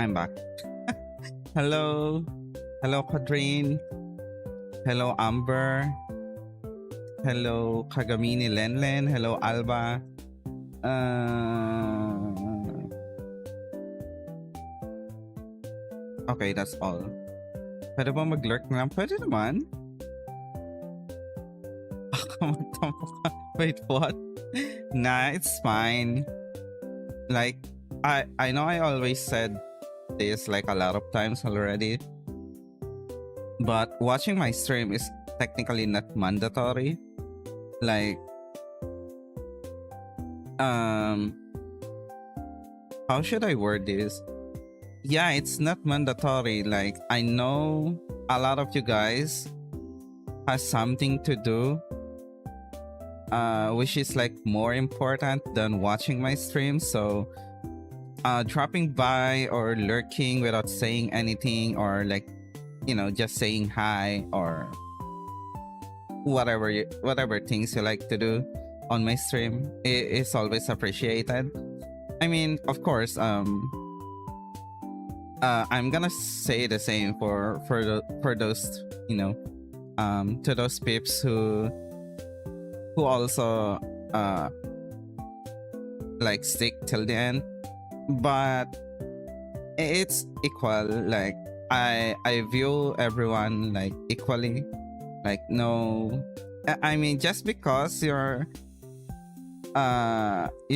I'm back. Hello. Hello, Quadrine. Hello, Amber. Hello, Kagamini Lenlen. Hello, Alba. Okay, that's all. Pwede ba mag-lurk na lang? Pwede naman. Wait, what? Nah, it's fine. Like, I know I always said this like a lot of times already, but watching my stream is technically not mandatory. Like, how should I word this? Yeah, it's not mandatory. Like, I know a lot of you guys has something to do, which is like more important than watching my stream. So dropping by or lurking without saying anything, or like, you know, just saying hi or whatever things you like to do on my stream is always appreciated. I mean, of course, I'm gonna say the same for those, you know, to those peeps who also like stick till the end, but it's equal. Like, I view everyone like equally. Like, no, I mean, just because you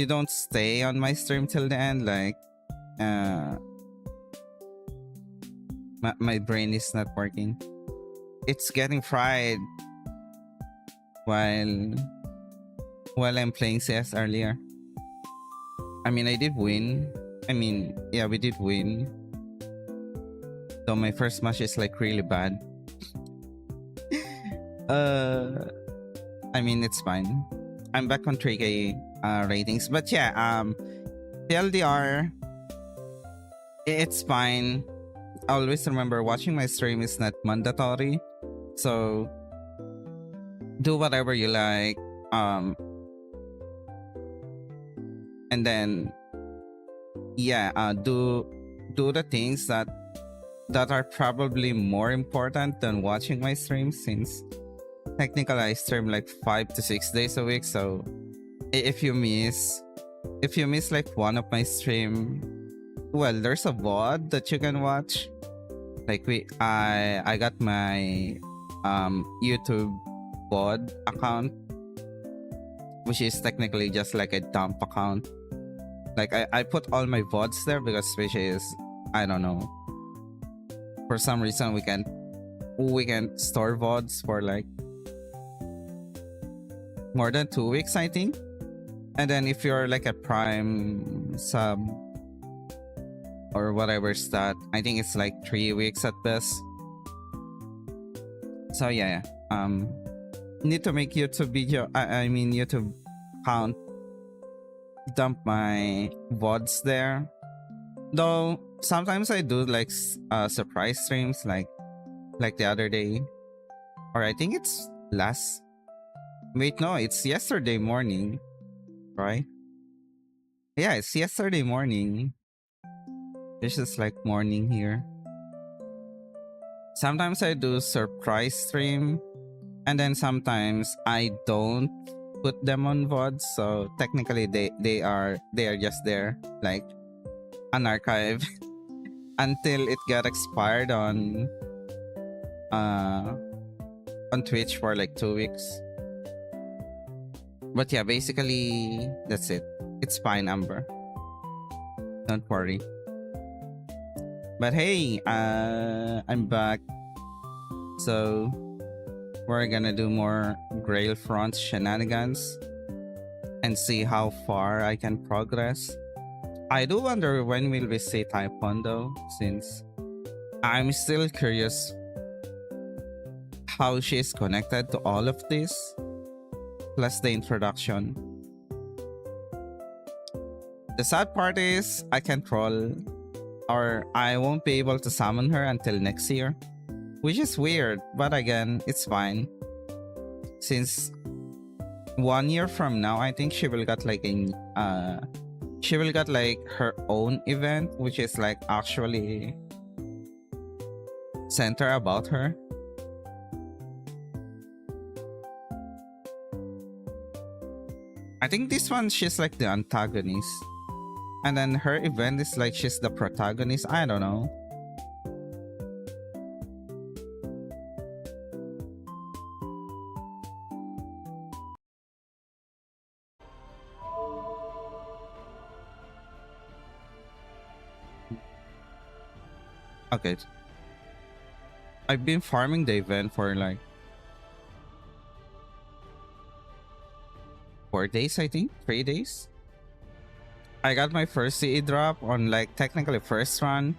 don't stay on my stream till the end, like, my brain is not working. It's getting fried while I'm playing CS earlier. I mean, I did win. I mean, yeah, we did win. Though my first match is like really bad. I mean, it's fine. I'm back on 3K ratings. But yeah, TLDR, it's fine. Always remember, watching my stream is not mandatory. So do whatever you like. And then yeah, do the things that are probably more important than watching my stream, since technically I stream like 5 to 6 days a week. So if you miss like one of my stream, well, there's a VOD that you can watch. Like, I got my YouTube VOD account, which is technically just like a dump account. Like, I put all my VODs there because, which is, I don't know, for some reason we can store VODs for like more than 2 weeks, I think. And then if you're like a Prime sub or whatever stat, I think it's like 3 weeks at best. So yeah, need to make YouTube video. I mean, YouTube account, dump my VODs there. Though sometimes I do like surprise streams, like the other day, or I think it's it's yesterday morning, right? Yeah, it's yesterday morning. This is like morning here. Sometimes I do surprise stream, and then sometimes I don't put them on VOD. So technically they are just there, like an archive until it got expired on Twitch for like 2 weeks. But yeah, basically that's it. It's fine, Amber. Don't worry. But hey, I'm back. So we're gonna do more Grail front shenanigans and see how far I can progress. I do wonder when will we see Typhon though, since I'm still curious how she's connected to all of this, plus the introduction. The sad part is I can't roll, or I won't be able to summon her until next year, which is weird, but again, it's fine, since 1 year from now I think she will get like a she will get like her own event, which is like actually center about her. I think this one she's like the antagonist. And then her event is like she's the protagonist. I don't know. Okay. I've been farming the event for like 4 days, I think. 3 days. I got my first CE drop on like technically first run.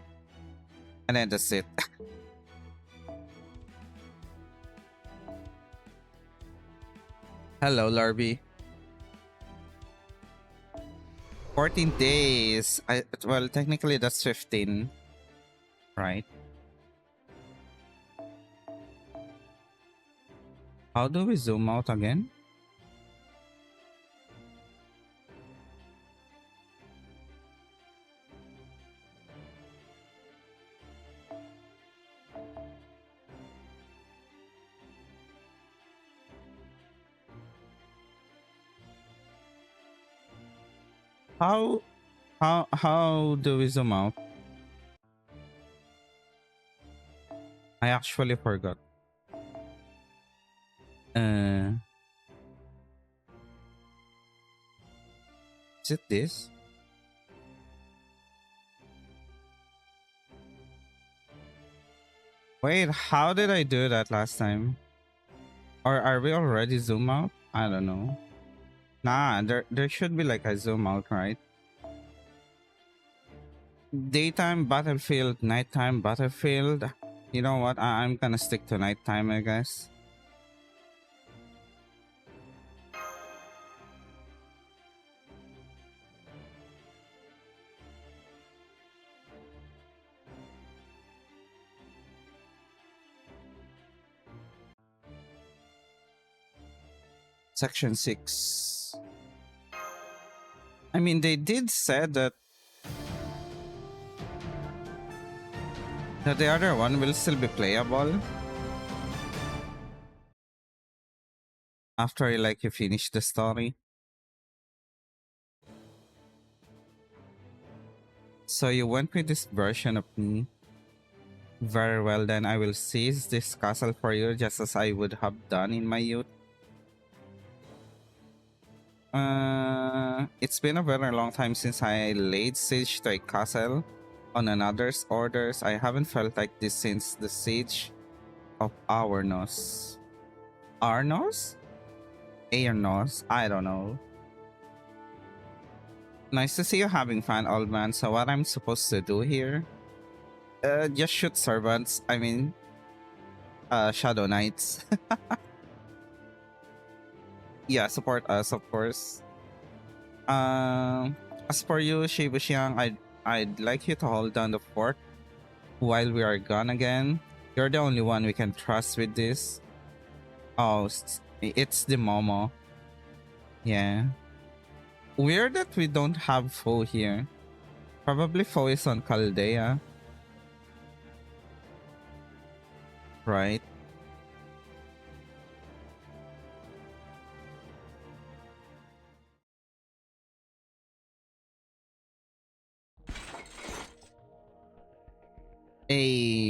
And then that's it. Hello, Larby. 14 days. Well, technically that's 15. Right? How do we zoom out again? How how do we zoom out? I actually forgot. Is it this? Wait, how did I do that last time? Or are we already zoom out? I don't know. Nah, there should be like a zoom out, right? Daytime battlefield, nighttime battlefield. You know what? I'm gonna stick to nighttime, I guess. Section 6. I mean, they did said that the other one will still be playable after like you finish the story. So you went with this version of me. Very well, then I will seize this castle for you just as I would have done in my youth. It's been a very long time since I laid siege to a castle on another's orders. I haven't felt like this since the siege of Aarnos. Arnos? Aarnos? I don't know. Nice to see you having fun, old man. So what I'm supposed to do here? Just shoot servants. I mean, Shadow Knights. Yeah, support us, of course. As for you, Shibuxiang, I'd like you to hold down the fort while we are gone again. You're the only one we can trust with this. Oh, it's the Momo. Yeah. Weird that we don't have Foe here. Probably Foe is on Chaldea. Right?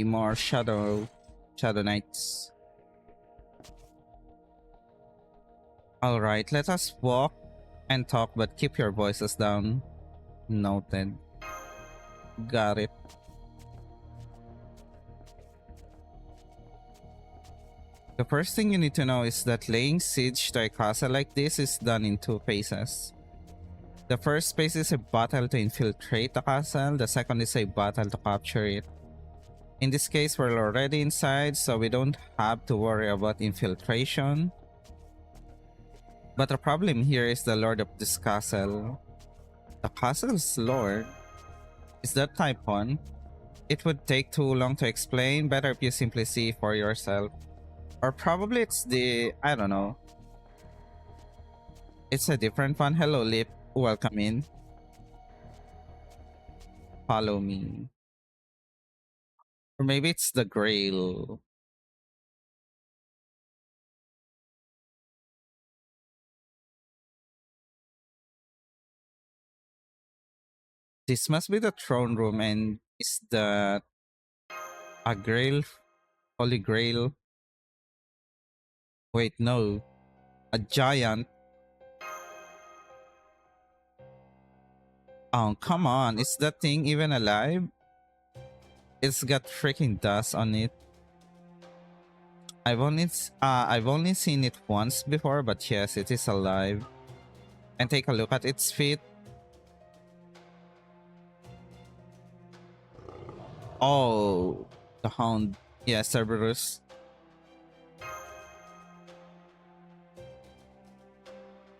More Shadow Knights. Alright, let us walk and talk, but keep your voices down. Noted. Got it. The first thing you need to know is that laying siege to a castle like this is done in 2 phases. The first phase is a battle to infiltrate the castle, the second is a battle to capture it. In this case, we're already inside, so we don't have to worry about infiltration. But the problem here is the lord of this castle. The castle's lord? Is that type 1? It would take too long to explain, better if you simply see for yourself. Or probably it's the... I don't know. It's a different one. Hello, Lip. Welcome in. Follow me. Or maybe it's the Grail. This must be the throne room, and is the a Grail? Holy Grail? Wait, no. A giant. Oh, come on. Is that thing even alive? It's got freaking dust on it. I've only seen it once before, but yes, it is alive. And take a look at its feet. Oh, the hound. Yeah, Cerberus.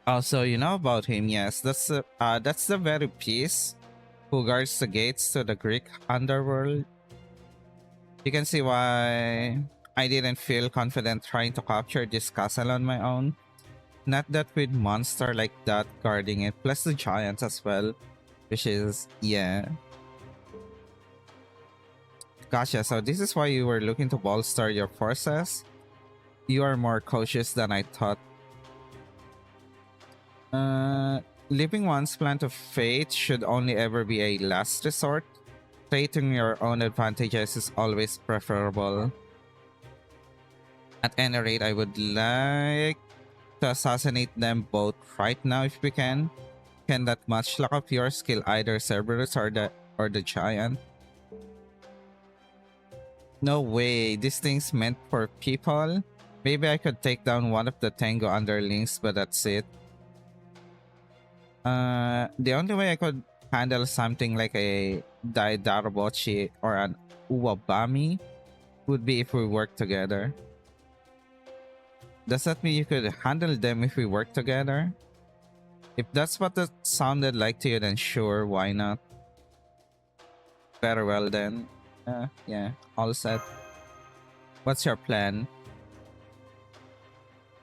Also, you know about him, yes. That's the very piece who guards the gates to the Greek underworld. You can see why I didn't feel confident trying to capture this castle on my own. Not that with monster like that guarding it, plus the giants as well. Which is, yeah. Gotcha, so this is why you were looking to bolster your forces? You are more cautious than I thought. Leaving one's plan to fate should only ever be a last resort. Stating your own advantages is always preferable. At any rate, I would like to assassinate them both right now if we can. Can that much luck of yours kill either Cerberus or the giant? No way, this thing's meant for people? Maybe I could take down one of the Tango underlings, but that's it. The only way I could handle something like a Daidarabochi or an Uwabami would be if we work together. Does that mean you could handle them if we work together? If that's what that sounded like to you, then sure, why not? Very well then. Yeah, all set. What's your plan?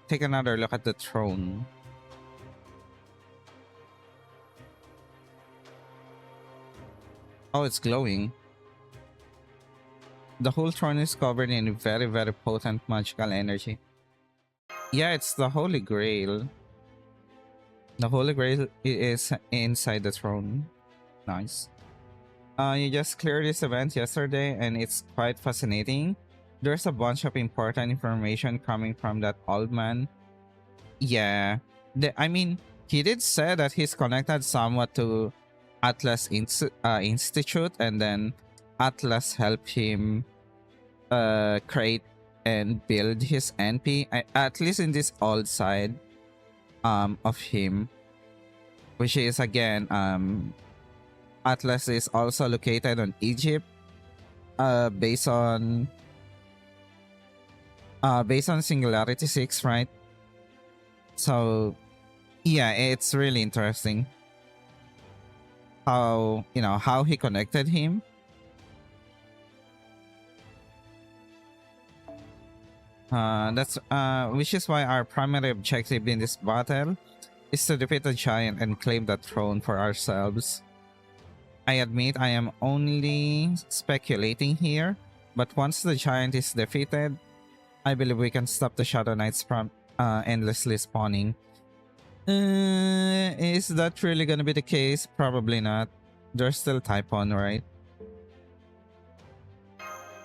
Take another look at the throne. Oh, it's glowing. The whole throne is covered in very, very potent magical energy. Yeah, it's the Holy Grail. The Holy Grail is inside the throne. Nice. You just cleared this event yesterday and it's quite fascinating. There's a bunch of important information coming from that old man. Yeah. I mean, he did say that he's connected somewhat to Atlas Institute, and then Atlas helped him create and build his NP, at least in this old side of him, which is again Atlas is also located on Egypt, based on Singularity 6, right? So yeah, it's really interesting how, you know, how he connected him. That's which is why our primary objective in this battle is to defeat the giant and claim the throne for ourselves. I admit I am only speculating here, but once the giant is defeated, I believe we can stop the Shadow Knights from endlessly spawning. Is that really gonna be the case? Probably not. There's still Typhon, right?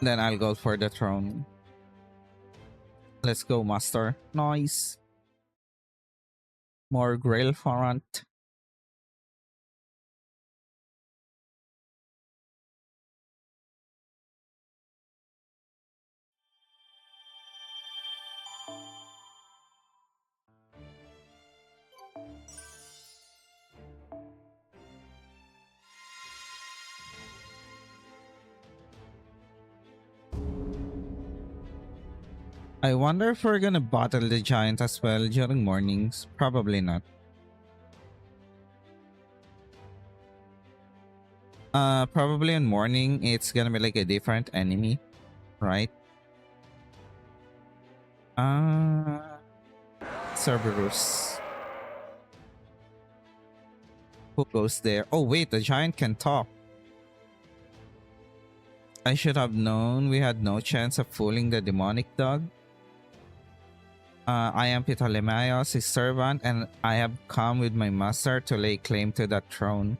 Then I'll go for the throne. Let's go, Master. Nice. More Grail front. I wonder if we're gonna battle the giant as well during mornings. Probably not. Probably in morning it's gonna be like a different enemy, right? Cerberus. Who goes there? Oh wait, the giant can talk. I should have known we had no chance of fooling the demonic dog. I am Ptolemaios, his servant, and I have come with my master to lay claim to that throne.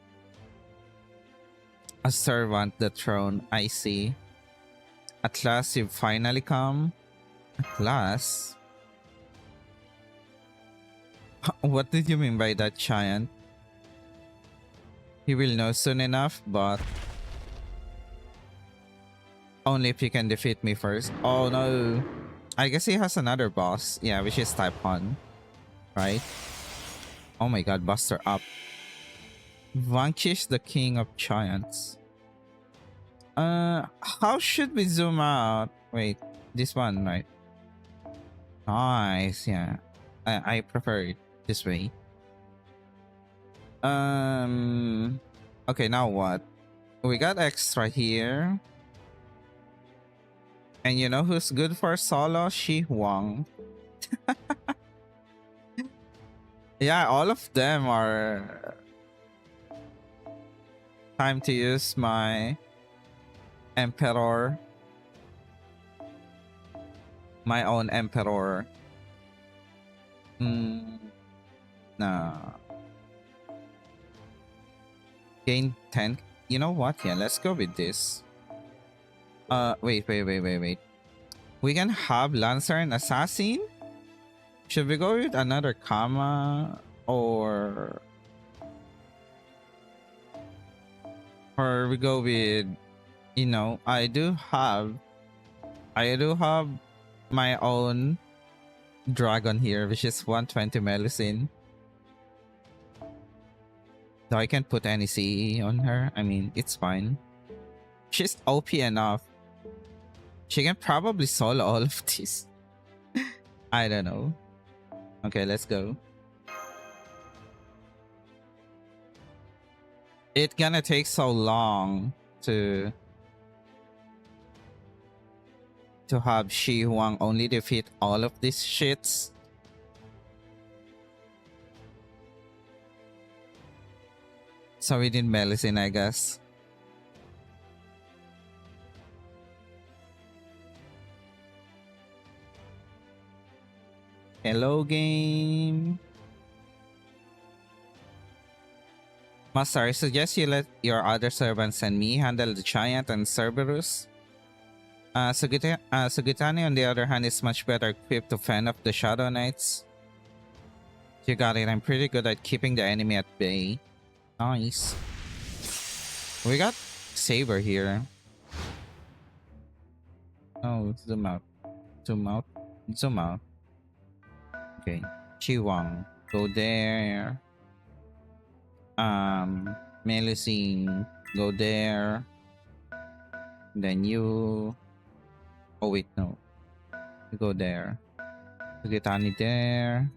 A servant, the throne, I see. At last you've finally come. At last? What did you mean by that, giant? He will know soon enough, but only if you can defeat me first. Oh no. I guess he has another boss. Yeah, which is Type 1. Right? Oh my god, Buster up. Vanquish the king of giants. How should we zoom out? Wait, this one, right? Nice, yeah. I prefer it this way. Okay, now what? We got extra here. And you know who's good for solo? Shi Huang. Yeah, all of them are... Time to use my emperor. My own emperor. No. Gain 10. You know what? Yeah, let's go with this. Wait. We can have Lancer and Assassin? Should we go with another Kama? Or we go with, you know, I do have my own dragon here, which is 120 Melusine. Though I can't put any CE on her. I mean, it's fine. She's OP enough. She can probably solo all of these. I don't know. Okay, let's go. It's gonna take so long to have Shi Huang only defeat all of these shits. So we did Melusine, I guess. Hello, game. Master, I suggest you let your other servants and me handle the giant and Cerberus. Sugitani, on the other hand, is much better equipped to fend off the Shadow Knights. You got it. I'm pretty good at keeping the enemy at bay. Nice. We got Saber here. Oh, zoom out. Zoom out. Zoom out. Okay. Chi Wang. Go there. Melusine. Go there. Then you... Oh wait, no. You go there. Sugitani there.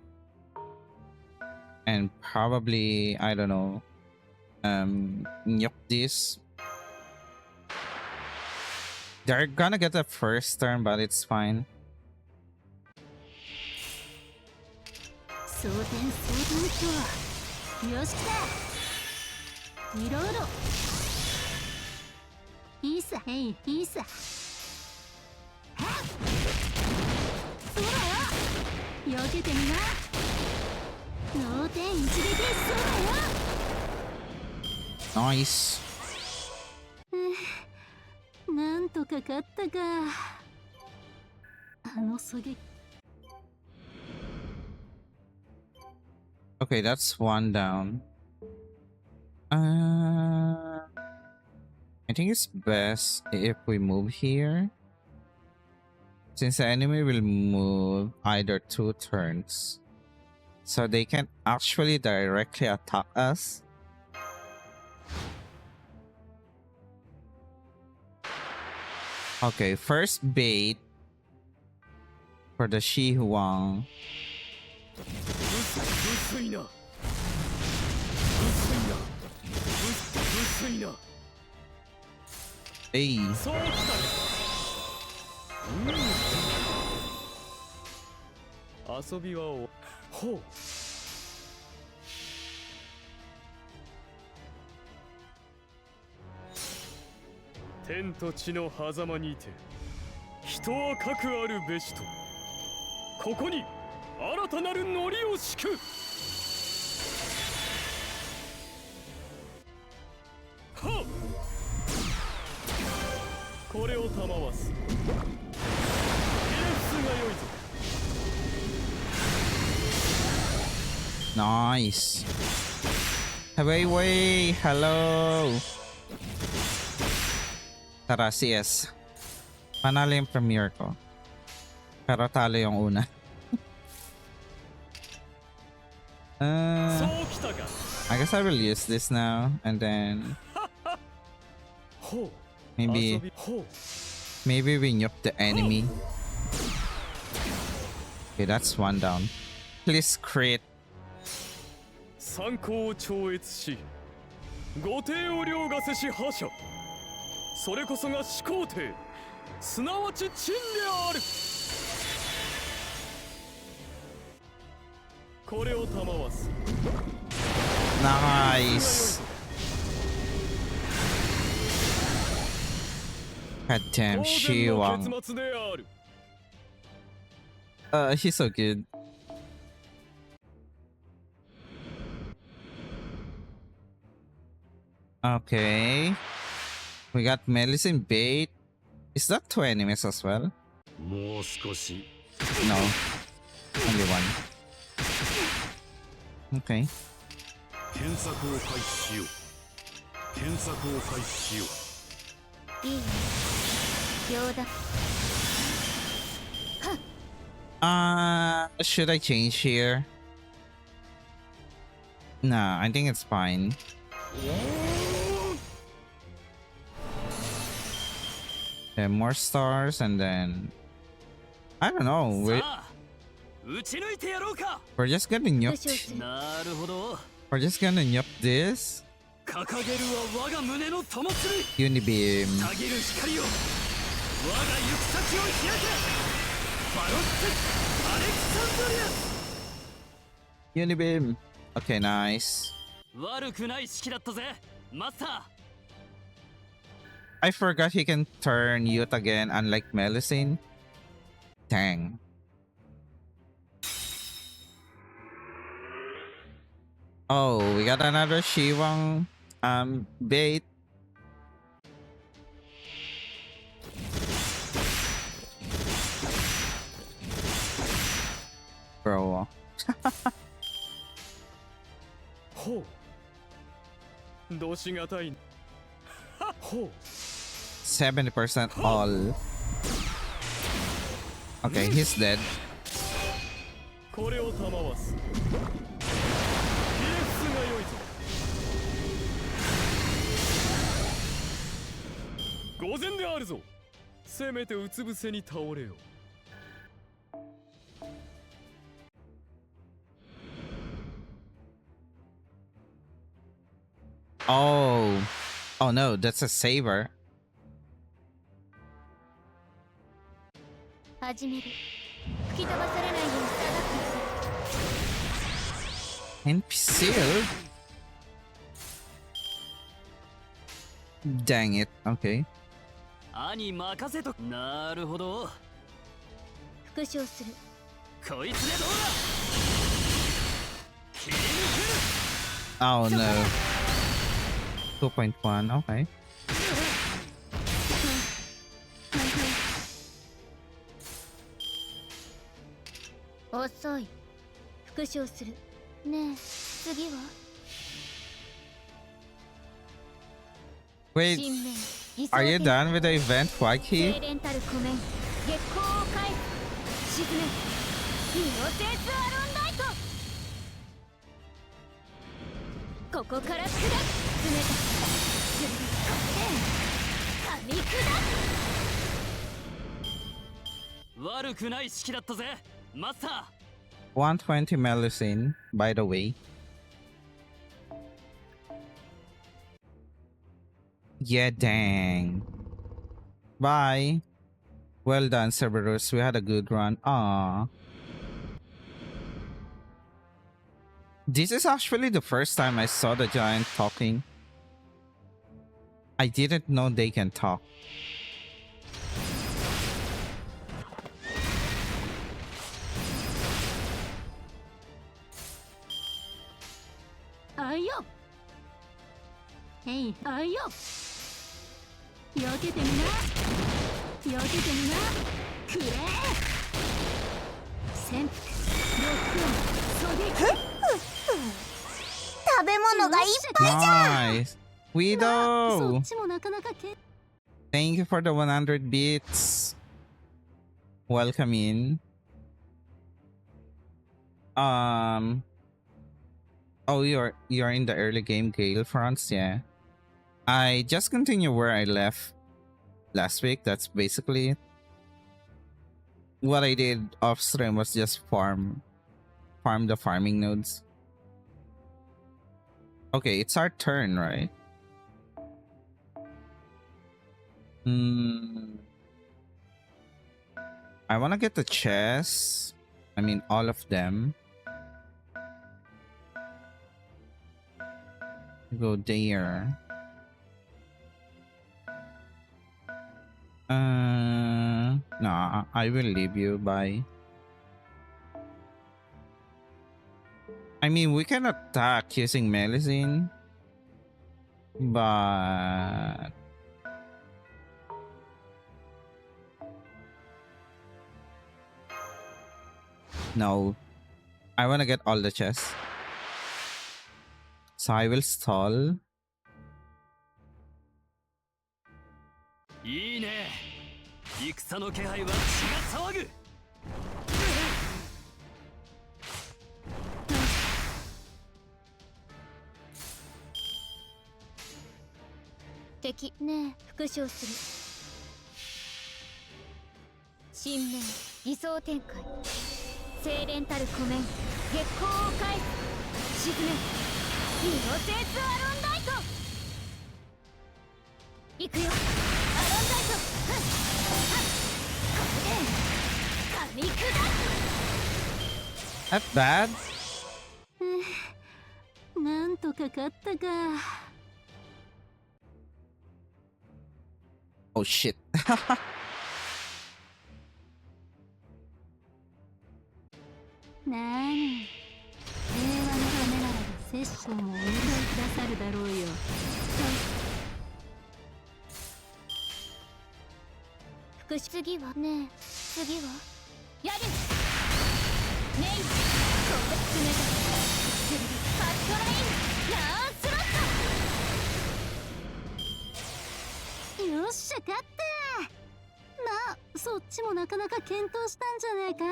And probably, I don't know. Nuke this. They're gonna get the first turn, but it's fine. Nice. Okay, that's one down. I think it's best if we move here, since the enemy will move either 2 turns, so they can actually directly attack us. Okay, first bait for the Shi Huang. Hey. 天と地の狭間にて人はかくあるべしとここに新たなるノリを敷く。はっ、これを賜す。ひれ伏すがよいぞ。 Nice. Wait, hello. Tara, CS. Panalo yung premiere ko. Pero talo yung una. I guess I will use this now and then maybe we nuke the enemy. Okay, that's one down. Please crit. 参考を超越し御帝を凌駕せし覇者、それこそが始皇帝、すなわち陳である。これを賜す。Nice. God damn, Shiwang. He's so good. Okay. We got medicine bait. Is that two enemies as well? No. Only one. Okay. Should I change here? Nah, I think it's fine. Okay, more stars and then I don't know. We're just gonna nuke. We're just gonna nuke this. Unibeam. Unibeam. Okay, nice. I forgot he can turn Youth again, unlike Melusine. Dang. Oh, we got another Shiwang bait. Bro. 70% all. Okay, he's dead. これを賜す。ひれ伏すがよいぞ。御前であるぞ。せめてうつ伏せに倒れよ。Oh. Oh no, that's a saber. NPC? Dang it. Okay. Oh no. 2.1. Okay. Wait, are you done with the event, Waiki? Master. 120 Melusine, by the way. Yeah, dang. Bye. Well done, Cerberus. We had a good run. Aww. This is actually the first time I saw the giant talking. I didn't know they can talk. Ayo. Hey, ayo. 避けてみな。避けてみな。くれ。潜伏。ロックオン。狙撃。食べ物がいっぱいじゃん。 Nice. そ Widow! っちもなかなかけ。 Thank you for the 100 bits. Welcome in. Oh, you're in the early game, Gale fronts, yeah. I just continue where I left last week. That's basically it. What I did off stream was just farm the farming nodes. Okay, it's our turn, right? I want to get the chest. I mean, all of them. Go there. Nah, I will leave you. Bye. I mean, we can attack using medicine, but no, I want to get all the chests. So I will stall. いいね。戦の気配は血が騒ぐ。敵ねえ復唱する。新面理想展開。精錬たる湖面月光を返す。沈めイノセンスアロンダイト。行くよアロンダイト。これで噛み砕く。 Not bad. なんとか勝ったか。 Oh shit. なーに平和のためならばセッションもお願いくださるだろうよ。復讐次はねえ次はやるネイここ詰めたカットラインランスロット。よっしゃ勝った。まあそっちもなかなか検討したんじゃないか。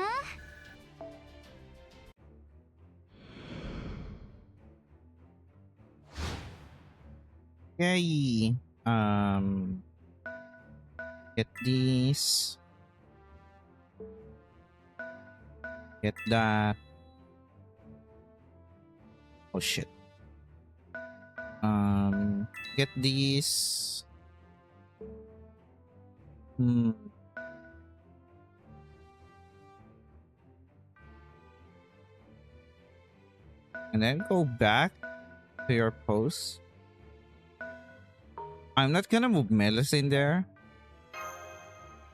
Okay. Get these. Get that. Oh shit. Get these. And then go back to your post. I'm not gonna move Melis in there.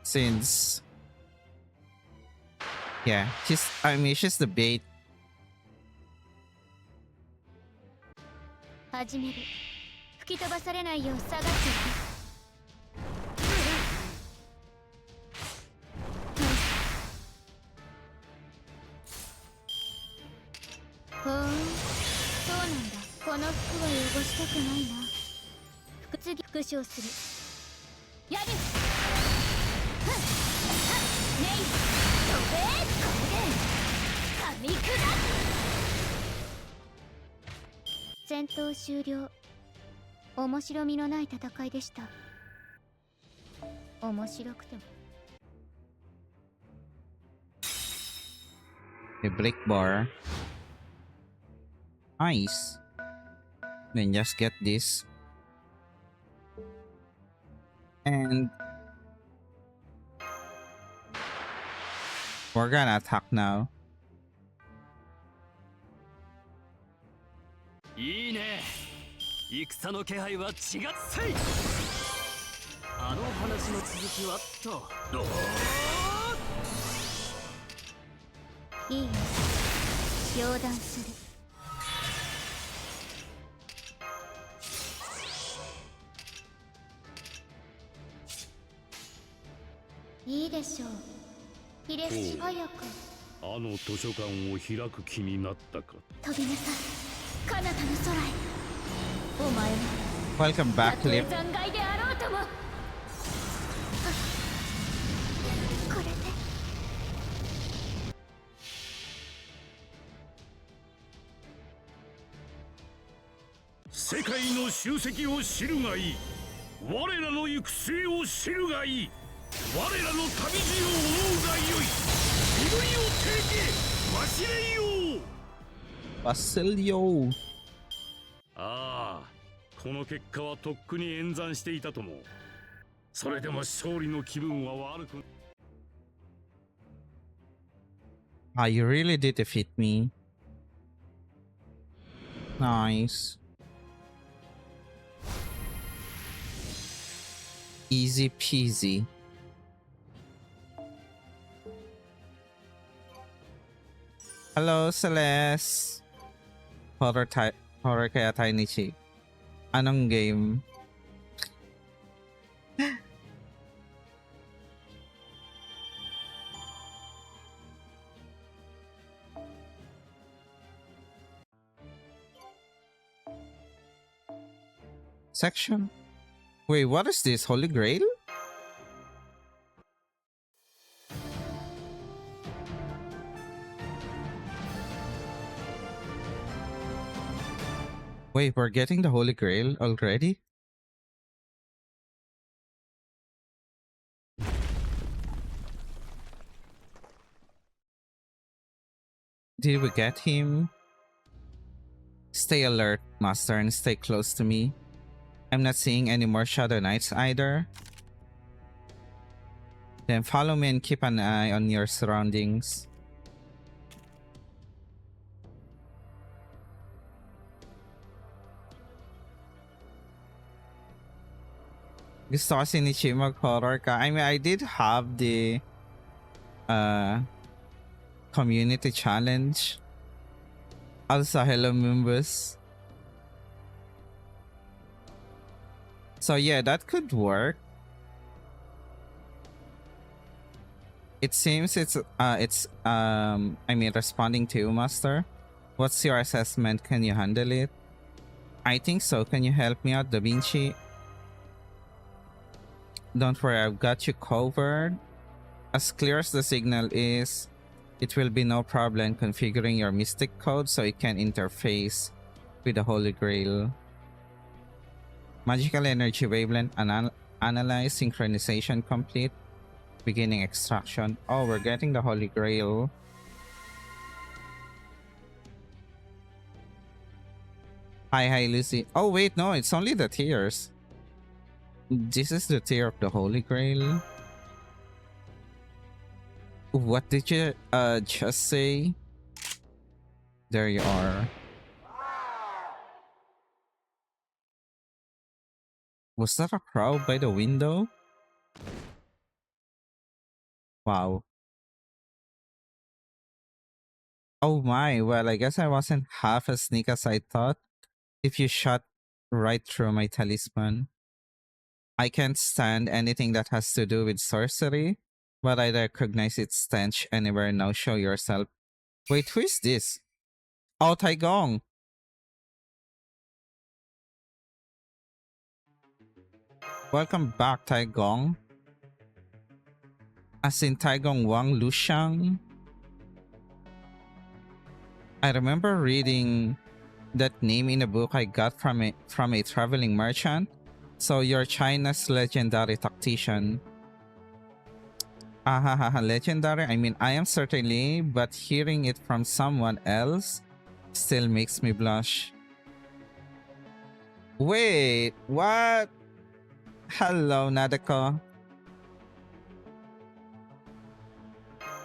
Since yeah, she's the bait. 始める吹き飛ばされないよう下がっていく。ほう、そうなんだ。この服は汚したくないな。次復唱する。やる。ネイ飛べこれで噛み砕く。戦闘終了。面白みのない戦いでした。面白くても。 A brick bar. Nice. Then just get this. And we're gonna attack now. いいね。戦の気配は違っせい。あの話の続きはと。いいよ、商談する。いいでしょう。ひれ伏し早く。あの図書館を開く気になったか。飛びなさい、彼方の空へ。お前は Welcome た back, とえ Lip. 残骸であろうとも。これで世界の集積を知るがいい。我らの行く末を知るがいい。我らの旅路を追うがよい。祈りをてけ忘れよう。 Basilio. ああ、この結果はとっくに演算していたとも。それでも勝利の気分は悪く。 Ah, you really did defeat me. Nice. Easy peasy. Hello, Celeste. Horror kaya tayo ni Chi. Anong game? Section? Wait, what is this? Holy Grail? Wait, we're getting the Holy Grail already? Did we get him? Stay alert, Master, and stay close to me. I'm not seeing any more Shadow Knights either. Then follow me and keep an eye on your surroundings. Gusto kasi ni Chi mag-horror ka. I mean, I did have the community challenge. Also, hello Mimbus. So yeah, that could work. It seems it's I mean, responding to you, Master. What's your assessment? Can you handle it? I think so. Can you help me out, Da Vinci? Don't worry, I've got you covered. As clear as the signal is, it will be no problem configuring your mystic code so it can interface with the Holy Grail. Magical energy wavelength analyze, synchronization complete, beginning extraction. Oh, we're getting the Holy Grail. Hi Lucy. Oh wait, no, it's only the tiers. This is the tier of the Holy Grail. What did you just say? There you are. Was that a crowd by the window? Wow. Oh my, well I guess I wasn't half as sneak as I thought. If you shot right through my talisman. I can't stand anything that has to do with sorcery, but I recognize its stench anywhere. Now show yourself. Wait, who is this? Oh, Taigong. Welcome back, Taigong. As in Taigong Wang Lushang. I remember reading that name in a book I got from a traveling merchant. So you're China's legendary tactician. Legendary? I mean, I am certainly, but hearing it from someone else still makes me blush. Wait, what? Hello, Nadeko.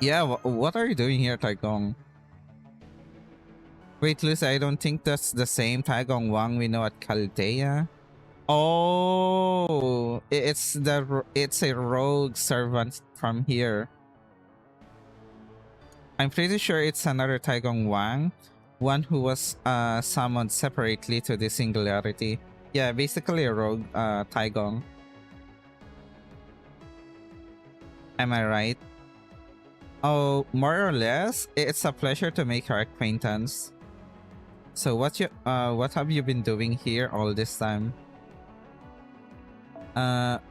Yeah, what are you doing here, Taigong? Wait, Lucy, I don't think that's the same Taigong Wang we know at Chaldea. Oh, it's a rogue servant from here. I'm pretty sure it's another Taigong Wang, one who was summoned separately to the singularity. Yeah, basically a rogue Taigong. Am I right? Oh, more or less, it's a pleasure to make her acquaintance. So what have you been doing here all this time?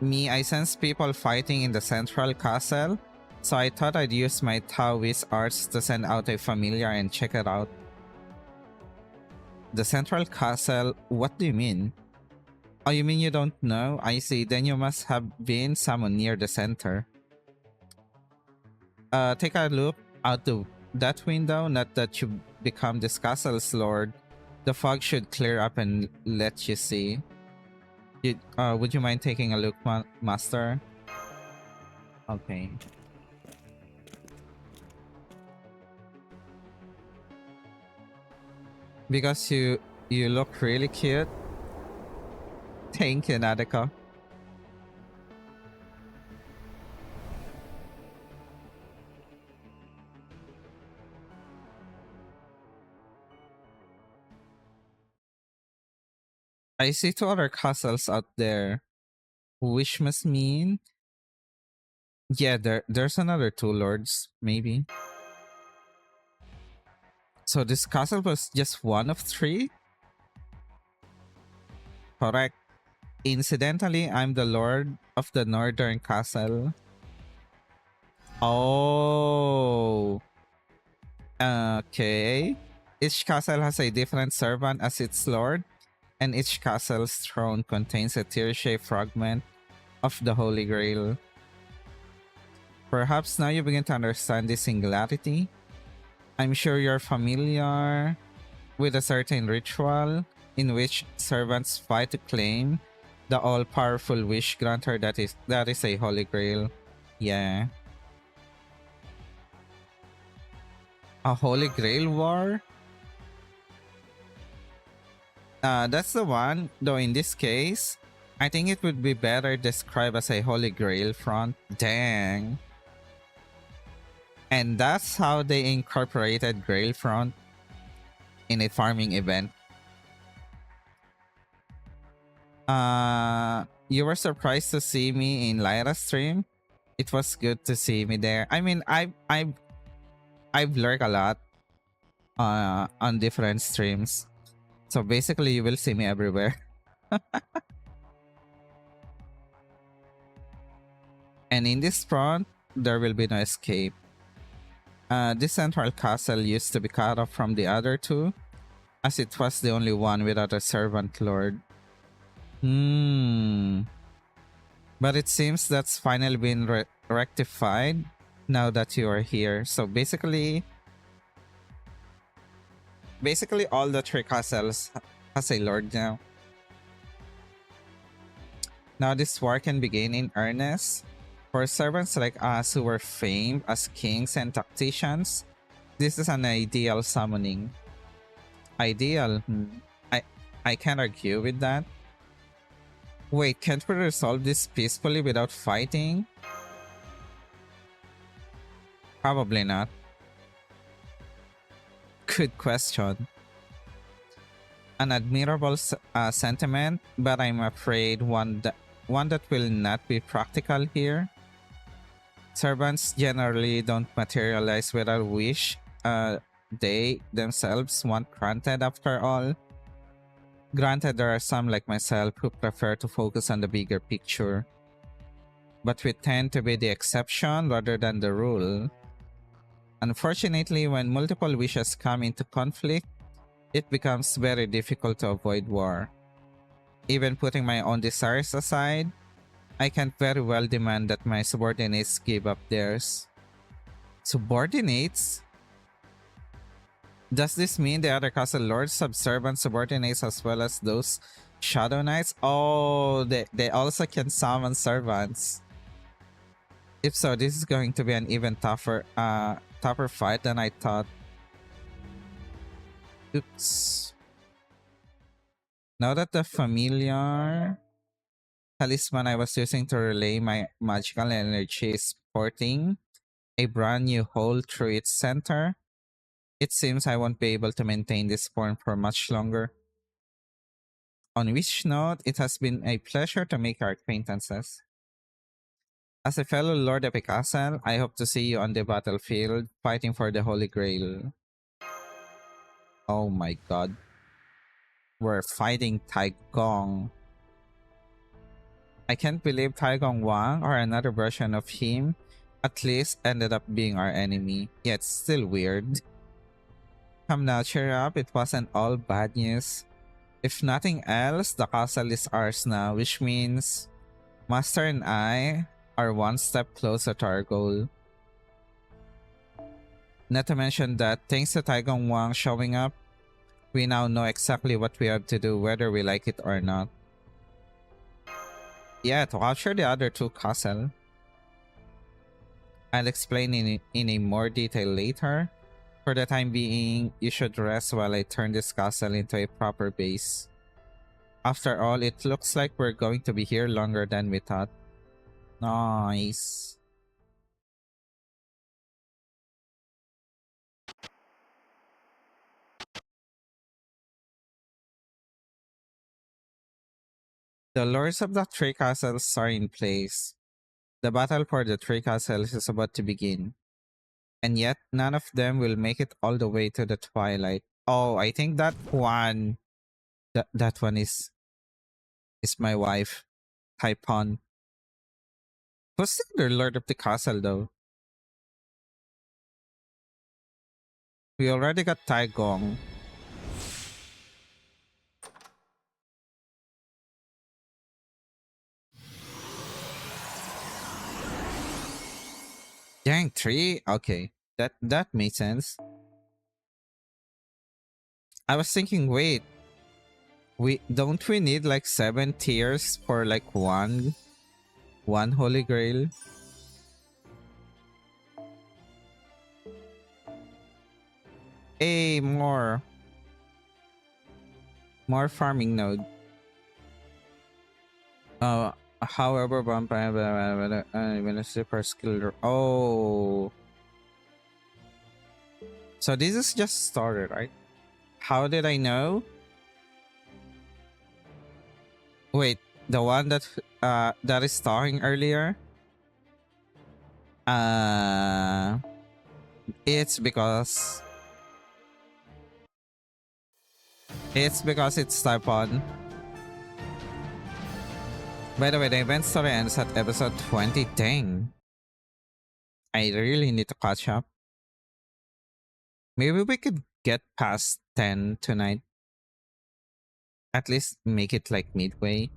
Me, I sense people fighting in the central castle, so I thought I'd use my Taoist arts to send out a familiar and check it out. The central castle? What do you mean? Oh, you mean you don't know? I see, then you must have been someone near the center. Take a look out that window, not that you become this castle's lord. The fog should clear up and let you see. Would you mind taking a look, master? Okay. Because you look really cute. Thank you, Nadeko. I see two other castles out there. Which must mean... Yeah, there's another two lords, maybe. So this castle was just one of three? Correct. Incidentally, I'm the lord of the northern castle. Oh. Okay. Each castle has a different servant as its lord, and each castle's throne contains a tear-shaped fragment of the Holy Grail. Perhaps now you begin to understand this singularity. I'm sure you're familiar with a certain ritual in which servants fight to claim the all-powerful wish granter that is a Holy Grail. Yeah. A Holy Grail war? That's the one, though in this case, I think it would be better described as a Holy Grail front. Dang. And that's how they incorporated Grail front in a farming event. You were surprised to see me in Lyra's stream? It was good to see me there. I mean, I've lurked a lot on different streams. So basically you will see me everywhere. And in this front, there will be no escape. This central castle used to be cut off from the other two, as it was the only one without a servant lord. But it seems that's finally been rectified now that you are here. So basically all the three castles has a lord now. Now this war can begin in earnest. For servants like us who were famed as kings and tacticians, this is an ideal summoning. Ideal? I can't argue with that. Wait, can't we resolve this peacefully without fighting? Probably not. Good question. An admirable sentiment, but I'm afraid one that will not be practical here. Servants generally don't materialize without wish they themselves want granted after all. Granted, there are some like myself who prefer to focus on the bigger picture. But we tend to be the exception rather than the rule. Unfortunately, when multiple wishes come into conflict, it becomes very difficult to avoid war. Even putting my own desires aside, I can't very well demand that my subordinates give up theirs. Subordinates? Does this mean the other castle lords have servant subordinates as well as those shadow knights? Oh, they also can summon servants. If so, this is going to be an even tougher fight than I thought. Oops. Now that the familiar talisman I was using to relay my magical energy is sporting a brand new hole through its center. It seems I won't be able to maintain this form for much longer. On which note, it has been a pleasure to make your acquaintances. As a fellow Lord of a castle, I hope to see you on the battlefield fighting for the Holy Grail. Oh my god. We're fighting Taigong. I can't believe Taigong Wang, or another version of him, at least ended up being our enemy. Yet still weird. Come now, cheer up, it wasn't all bad news. If nothing else, the castle is ours now, which means Master and I are one step closer to our goal. Not to mention that thanks to Taigong Wang showing up, we now know exactly what we have to do whether we like it or not. Yeah, to capture the other two castles. I'll explain in a more detail later. For the time being, you should rest while I turn this castle into a proper base. After all, it looks like we're going to be here longer than we thought. Nice. The lords of the three castles are in place. The battle for the three castles is about to begin. And yet, none of them will make it all the way to the twilight. Oh, I think that one... That one is my wife. Taipon. Who's the other lord of the castle though? We already got Taigong. Dang, 3? Okay. That makes sense. I was thinking, wait. Don't we need like 7 tiers for like one Holy Grail? Hey, more farming node. However, when a super skill. Oh, so this is just started, right? How did I know? Wait, the one that is talking earlier. It's because it's type on. By the way, the event story ends at episode 20. Dang. I really need to catch up. Maybe we could get past 10 tonight. At least make it like midway.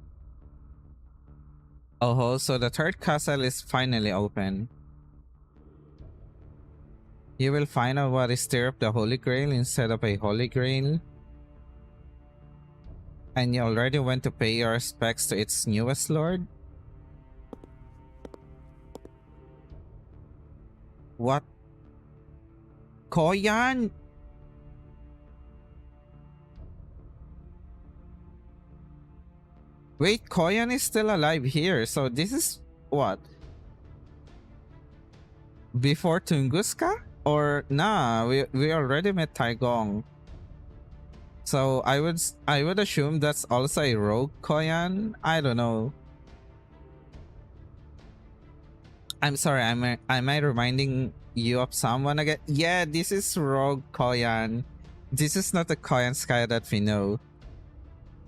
Oh, so the third castle is finally open. You will find out what is there of the Holy Grail instead of a Holy Grail. And you already went to pay your respects to its newest lord? What? Koyan? Wait, Koyan is still alive here, so this is what? Before Tunguska? Or nah, we already met Taigong. So I would assume that's also a rogue Koyan. I don't know. I'm sorry, am I reminding you of someone again? Yeah, this is rogue Koyan. This is not the Koyan Sky that we know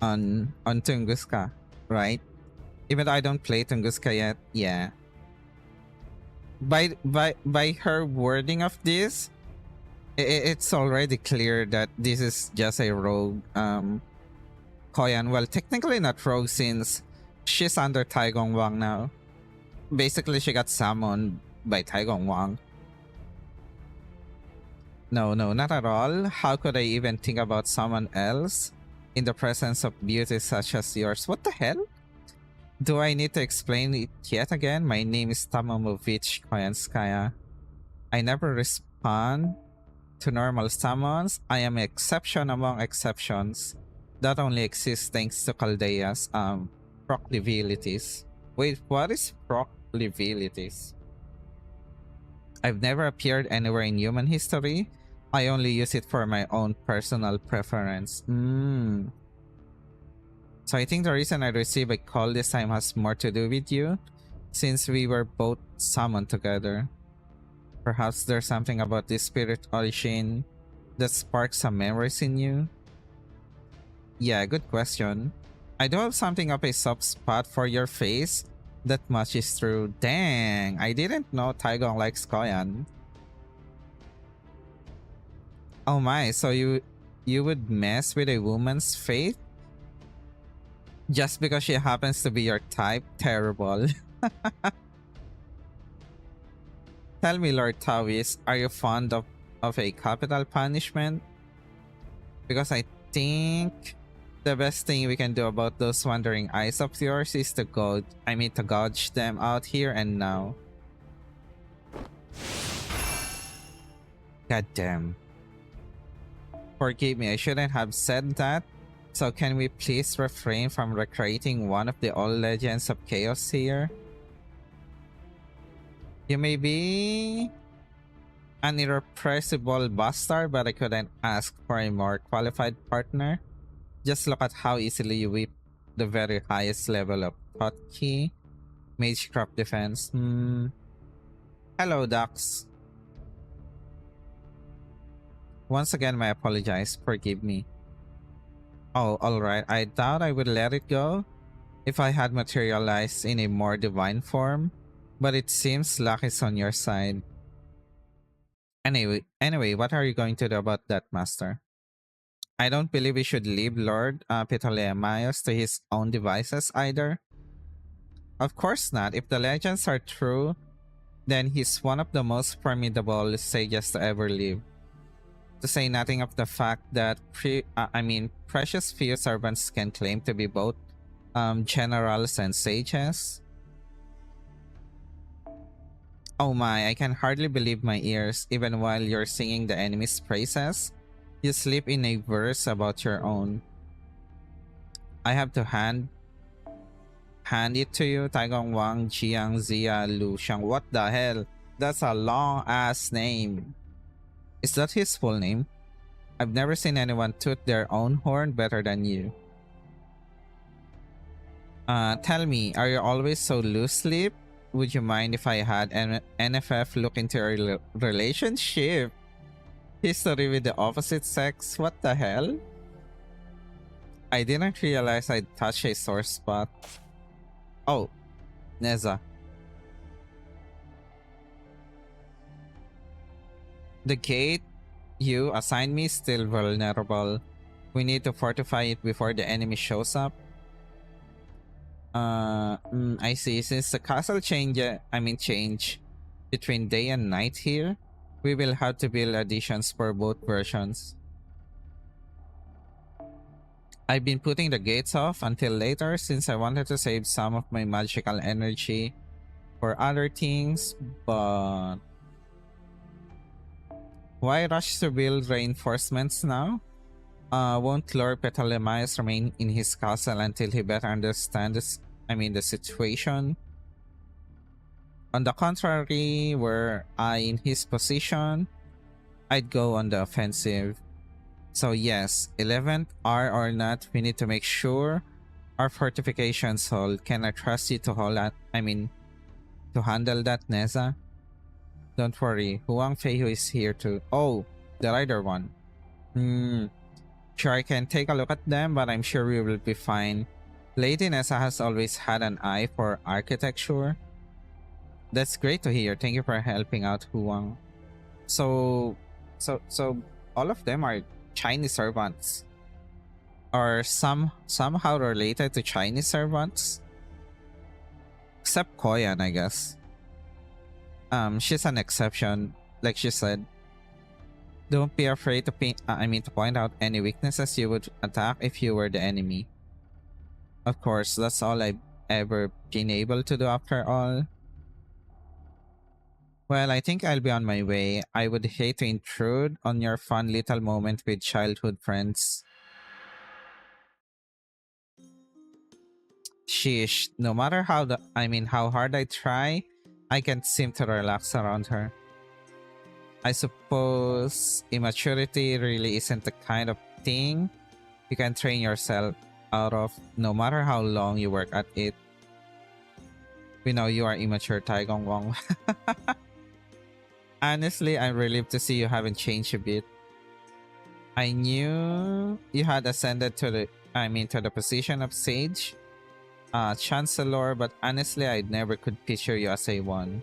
on Tunguska, right? Even though I don't play Tunguska yet, yeah. By her wording of this, it's already clear that this is just a rogue Koyan. Well, technically not rogue since she's under Taigong Wang now. Basically, she got summoned by Taigong Wang. No, not at all. How could I even think about someone else in the presence of beauty such as yours? What the hell? Do I need to explain it yet again? My name is Tamomovich Koyanskaya. I never respond to normal summons. I am an exception among exceptions that only exists thanks to Chaldea's proclivities. Wait, what is proclivities? I've never appeared anywhere in human history. I only use it for my own personal preference. So I think the reason I received a call this time has more to do with you, since we were both summoned together. Perhaps there's something about this spirit origin that sparks some memories in you? Yeah, good question. I do have something of a soft spot for your face. That much is true. Dang, I didn't know Taigong likes Koyan. Oh my, so you would mess with a woman's fate? Just because she happens to be your type? Terrible. Tell me, Lord Taoist, are you fond of a capital punishment? Because I think the best thing we can do about those wandering eyes of yours is to gouge them out here and now. God damn. Forgive me, I shouldn't have said that. So can we please refrain from recreating one of the old legends of chaos here? You may be an irrepressible bastard, but I couldn't ask for a more qualified partner. Just look at how easily you whip the very highest level of thought key. Magecraft defense. Hello, Dux. Once again, my apologies. Forgive me. Oh, alright. I thought I would let it go if I had materialized in a more divine form, but it seems luck is on your side. Anyway, what are you going to do about that, Master? I don't believe we should leave Lord Ptolemaeus to his own devices either. Of course not. If the legends are true, then he's one of the most formidable sages to ever live. To say nothing of the fact that precious few servants can claim to be both generals and sages. Oh my, I can hardly believe my ears. Even while you're singing the enemy's praises, you slip in a verse about your own. I have to hand it to you. Taigong Wang Jiang Zia Lu Xiang. What the hell? That's a long ass name. Is that his full name? I've never seen anyone toot their own horn better than you. Tell me, are you always so loose-lipped? Would you mind if I had an NFF look into your relationship history with the opposite sex? What the hell? I didn't realize I'd touched a sore spot. Oh, Neza. The gate you assigned me is still vulnerable. We need to fortify it before the enemy shows up. I see. Since the castle change between day and night here, we will have to build additions for both versions. I've been putting the gates off until later since I wanted to save some of my magical energy for other things, but why rush to build reinforcements now? Won't Lord Ptolemaeus remain in his castle until he better understands the situation? On the contrary, were I in his position, I'd go on the offensive. So yes, 11th hour or not, we need to make sure our fortifications hold. Can I trust you to hold that? To handle that, Neza? Don't worry, Huang Feihu is here too. Oh, the rider one. Sure, I can take a look at them, but I'm sure we will be fine. Lady Nessa has always had an eye for architecture. That's great to hear. Thank you for helping out, Huang. So all of them are Chinese servants, or somehow related to Chinese servants, except Koyan, I guess. She's an exception, like she said. Don't be afraid to point out any weaknesses you would attack if you were the enemy. Of course, that's all I've ever been able to do after all. Well, I think I'll be on my way. I would hate to intrude on your fun little moment with childhood friends. Sheesh, no matter how hard I try, I can't seem to relax around her. I suppose immaturity really isn't the kind of thing you can train yourself out of, no matter how long you work at it. We know you are immature, Tai Gong Wong. Honestly, I'm relieved to see you haven't changed a bit. I knew you had ascended to the position of Sage, Chancellor, but honestly, I never could picture you as a one.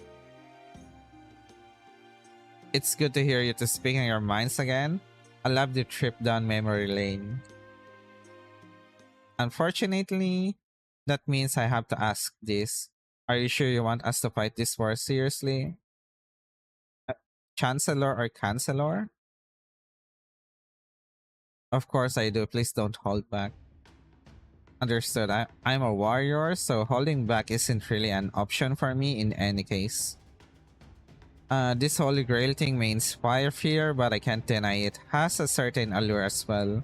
It's good to hear you to speak in your minds again. I love the trip down memory lane. Unfortunately, that means I have to ask this. Are you sure you want us to fight this war seriously? Chancellor or Chancellor? Of course I do. Please don't hold back. Understood. I'm a warrior, so holding back isn't really an option for me in any case. This Holy Grail thing may inspire fear, but I can't deny it has a certain allure as well.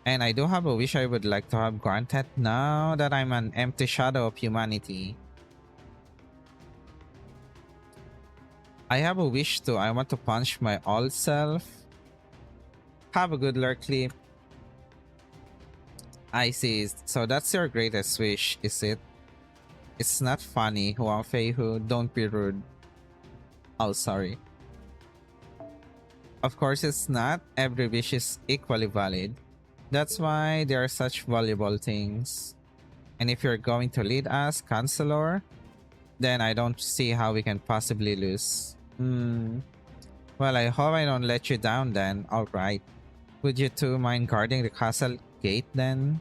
And I do have a wish I would like to have granted now that I'm an empty shadow of humanity. I have a wish too. I want to punch my old self. Have a good lurk clip. I see. So that's your greatest wish, is it? It's not funny, Huang Feihu. Don't be rude. Oh, sorry. Of course it's not. Every wish is equally valid. That's why they are such valuable things. And if you're going to lead us, Chancellor, then I don't see how we can possibly lose. Well, I hope I don't let you down then. Alright. Would you two mind guarding the castle gate then?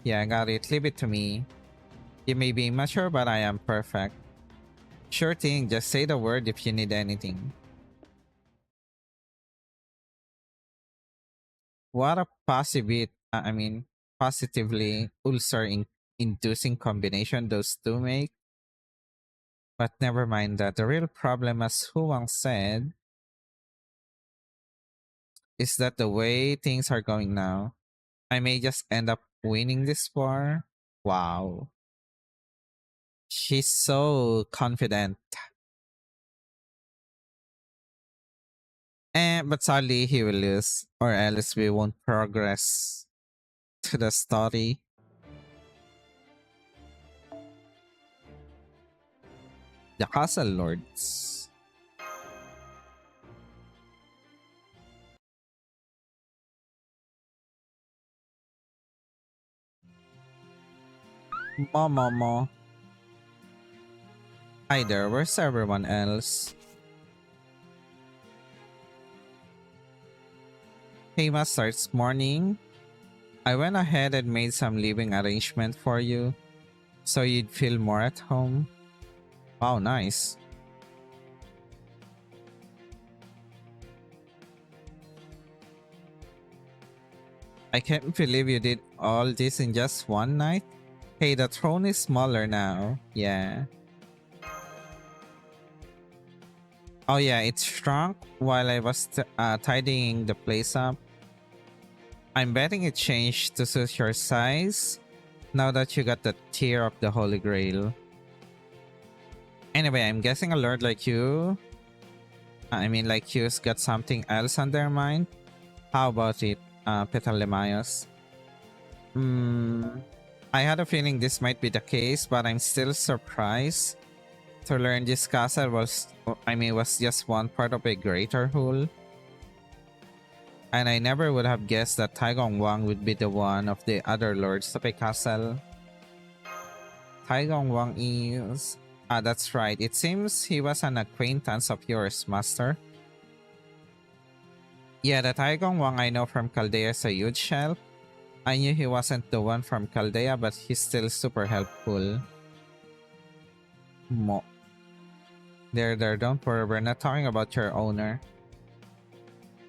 Yeah, got it. Leave it to me. You may be immature, but I am perfect. Sure thing, just say the word if you need anything. What a positively ulcer-inducing combination those two make. But never mind that. The real problem, as Huang said, is that the way things are going now, I may just end up winning this war. Wow. She's so confident. But sadly he will lose, or else we won't progress to the story. The Castle Lords. Mo. Hi there, where's everyone else? Hema starts morning. I went ahead and made some living arrangement for you, so you'd feel more at home. Wow, nice. I can't believe you did all this in just one night. Hey, the throne is smaller now. Yeah. Oh yeah, it shrunk while I was tidying the place up. I'm betting it changed to suit your size now that you got the tier of the Holy Grail. Anyway, I'm guessing a lord like you, like you's got something else on their mind. How about it, Petalemayos? I had a feeling this might be the case, but I'm still surprised to learn this castle was just one part of a greater whole. And I never would have guessed that Taigong Wang would be the one of the other lords of a castle. Taigong Wang is... that's right. It seems he was an acquaintance of yours, Master. Yeah, the Taigong Wang I know from Chaldea is a huge help. I knew he wasn't the one from Chaldea, but he's still super helpful. Mo. There, don't worry, we're not talking about your owner.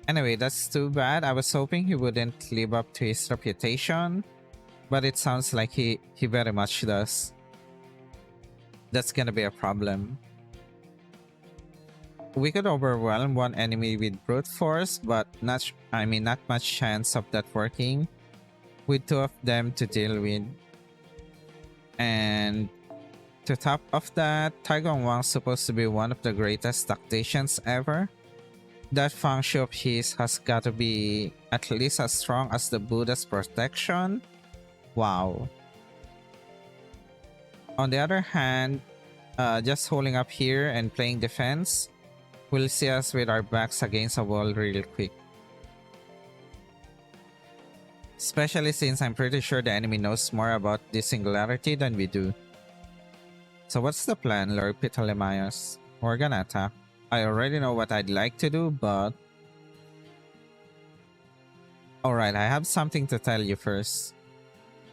Anyway, that's too bad. I was hoping he wouldn't live up to his reputation, but it sounds like he very much does. That's gonna be a problem. We could overwhelm one enemy with brute force, but not much chance of that working with two of them to deal with. And to top of that, Taigong Wang's supposed to be one of the greatest tacticians ever. That function of his has got to be at least as strong as the Buddha's protection. Wow. On the other hand, just holding up here and playing defense will see us with our backs against a wall real quick. Especially since I'm pretty sure the enemy knows more about this singularity than we do. So what's the plan, Lord Ptolemaeus? We're gonna attack. I already know what I'd like to do, but... Alright, I have something to tell you first.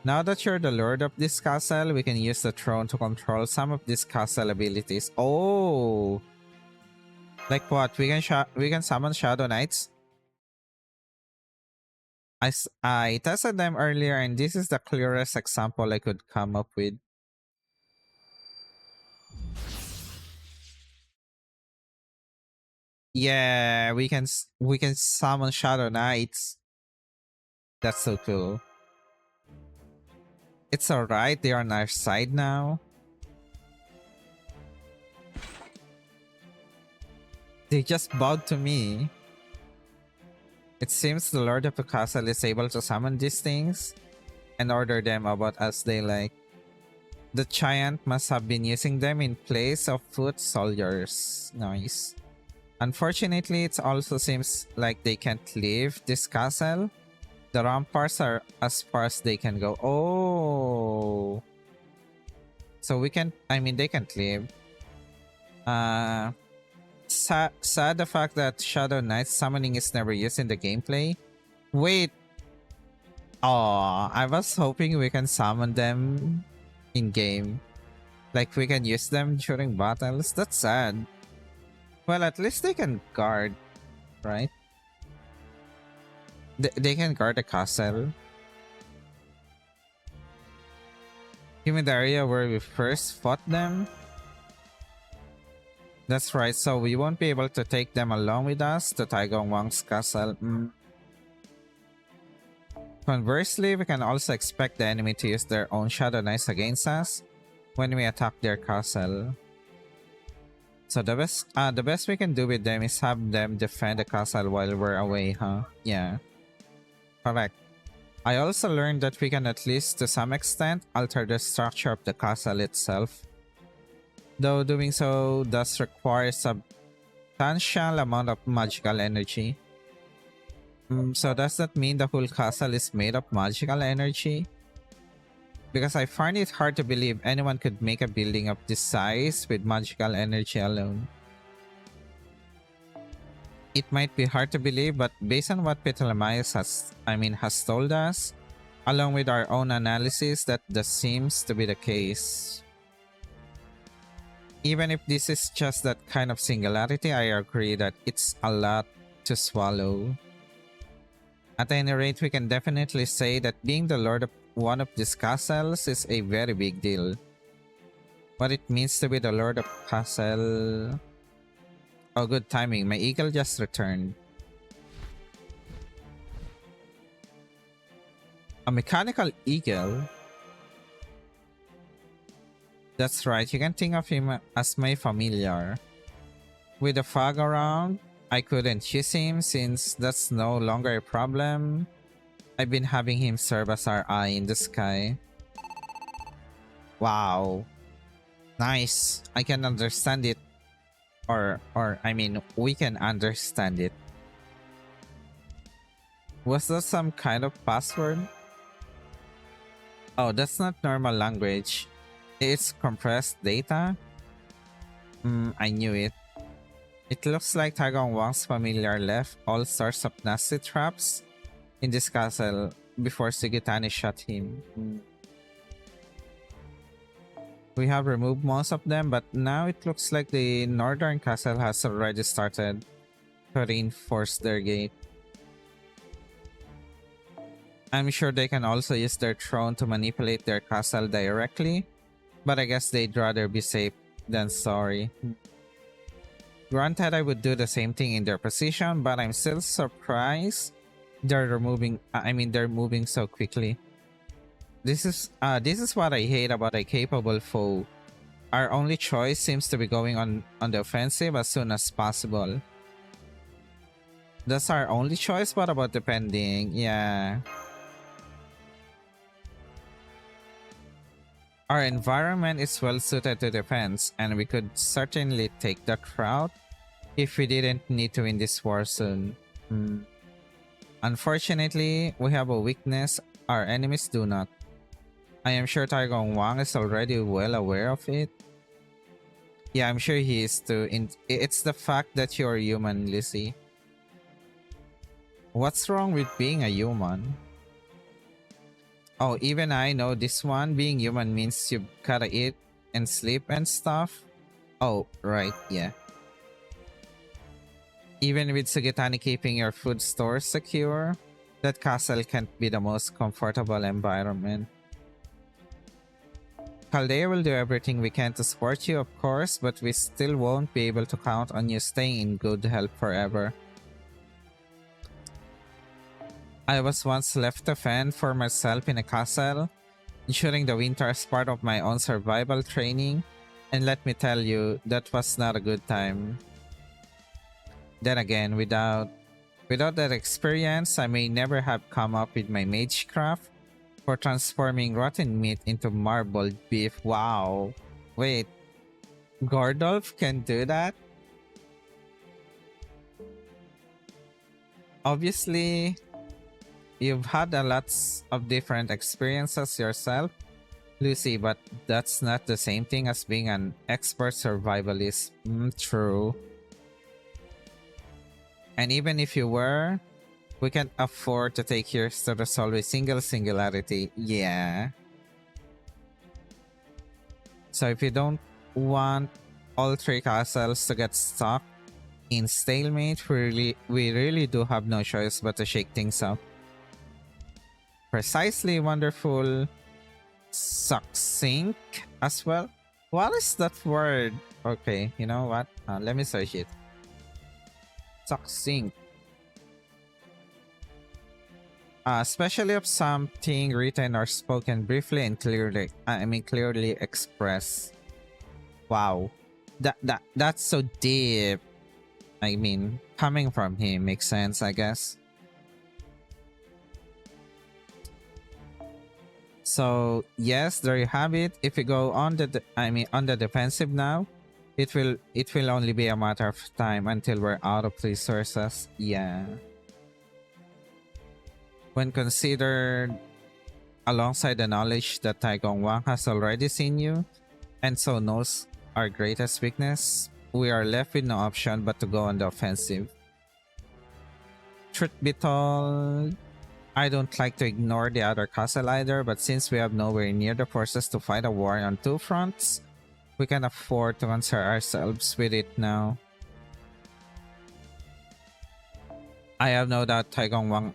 Now that you're the lord of this castle, we can use the throne to control some of this castle abilities. Oh! Like what? We can summon Shadow Knights? I tested them earlier and this is the clearest example I could come up with. Yeah, we can summon Shadow Knights. That's so cool. It's alright, they're on our side now. They just bowed to me. It seems the Lord of the Castle is able to summon these things and order them about as they like. The giant must have been using them in place of foot soldiers. Nice. Unfortunately, it also seems like they can't leave this castle. The ramparts are as far as they can go. Oh. So we can, they can't leave. Sad the fact that Shadow Knight summoning is never used in the gameplay. Wait. Oh, I was hoping we can summon them in game. Like we can use them during battles. That's sad. Well, at least they can guard, right? They can guard the castle. Give me the area where we first fought them. That's right, so we won't be able to take them along with us to Taigong Wang's castle. Conversely, we can also expect the enemy to use their own Shadow Knights against us when we attack their castle. So the best we can do with them is have them defend the castle while we're away, huh? Yeah. Correct. I also learned that we can at least to some extent alter the structure of the castle itself. Though doing so does require a substantial amount of magical energy. So does that mean the whole castle is made of magical energy? Because I find it hard to believe anyone could make a building of this size with magical energy alone. It might be hard to believe, but based on what Ptolemaeus has told us, along with our own analysis, that seems to be the case. Even if this is just that kind of singularity, I agree that it's a lot to swallow. At any rate, we can definitely say that being the lord of one of these castles is a very big deal. What it means to be the lord of castle... Oh, good timing. My eagle just returned. A mechanical eagle? That's right, you can think of him as my familiar. With the fog around, I couldn't use him since that's no longer a problem. I've been having him serve as our eye in the sky. Wow. Nice. I can understand it. We can understand it. Was that some kind of password? Oh, that's not normal language. It's compressed data? I knew it. It looks like Taigong Wang's familiar left all sorts of nasty traps in this castle before Sugitani shot him. We have removed most of them, but now it looks like the northern castle has already started to reinforce their gate. I'm sure they can also use their throne to manipulate their castle directly, but I guess they'd rather be safe than sorry. Granted, I would do the same thing in their position, but I'm still surprised they're moving so quickly. this is what I hate about a capable foe. Our only choice seems to be going on the offensive as soon as possible. That's our only choice. What about defending? Yeah. Our environment is well suited to defense, and we could certainly take that route if we didn't need to win this war soon. Unfortunately, we have a weakness our enemies do not. I am sure Taigong Wang is already well aware of it. Yeah, I'm sure he is too. It's the fact that you're human, Lizzie. What's wrong with being a human? Oh, even I know this one. Being human means you gotta eat and sleep and stuff. Oh, right, yeah. Even with Sugetani keeping your food stores secure, that castle can't be the most comfortable environment. Chaldea will do everything we can to support you, of course, but we still won't be able to count on you staying in good health forever. I was once left to fend for myself in a castle, ensuring the winter as part of my own survival training, and let me tell you, that was not a good time. Then again, without that experience, I may never have come up with my magecraft for transforming rotten meat into marbled beef. Wow. Wait, Gordolf can do that? Obviously, you've had a lots of different experiences yourself, Lucy, but that's not the same thing as being an expert survivalist. True. And even if you were, we can't afford to take years to resolve a singularity. Yeah. So if you don't want all three castles to get stuck in stalemate, we really do have no choice but to shake things up. Precisely, wonderful. Succinct as well. What is that word? Okay, you know what? Let me search it. Succinct. Especially of something written or spoken briefly and clearly. Clearly expressed. Wow, that's so deep. I mean, coming from him makes sense, I guess. So yes, there you have it. If you go on the defensive now, it will only be a matter of time until we're out of resources. Yeah. When considered alongside the knowledge that Taigong Wang has already seen you and so knows our greatest weakness, we are left with no option but to go on the offensive. Truth be told, I don't like to ignore the other castle either, but since we have nowhere near the forces to fight a war on two fronts, we can afford to concern ourselves with it now. I have no doubt Taigong Wang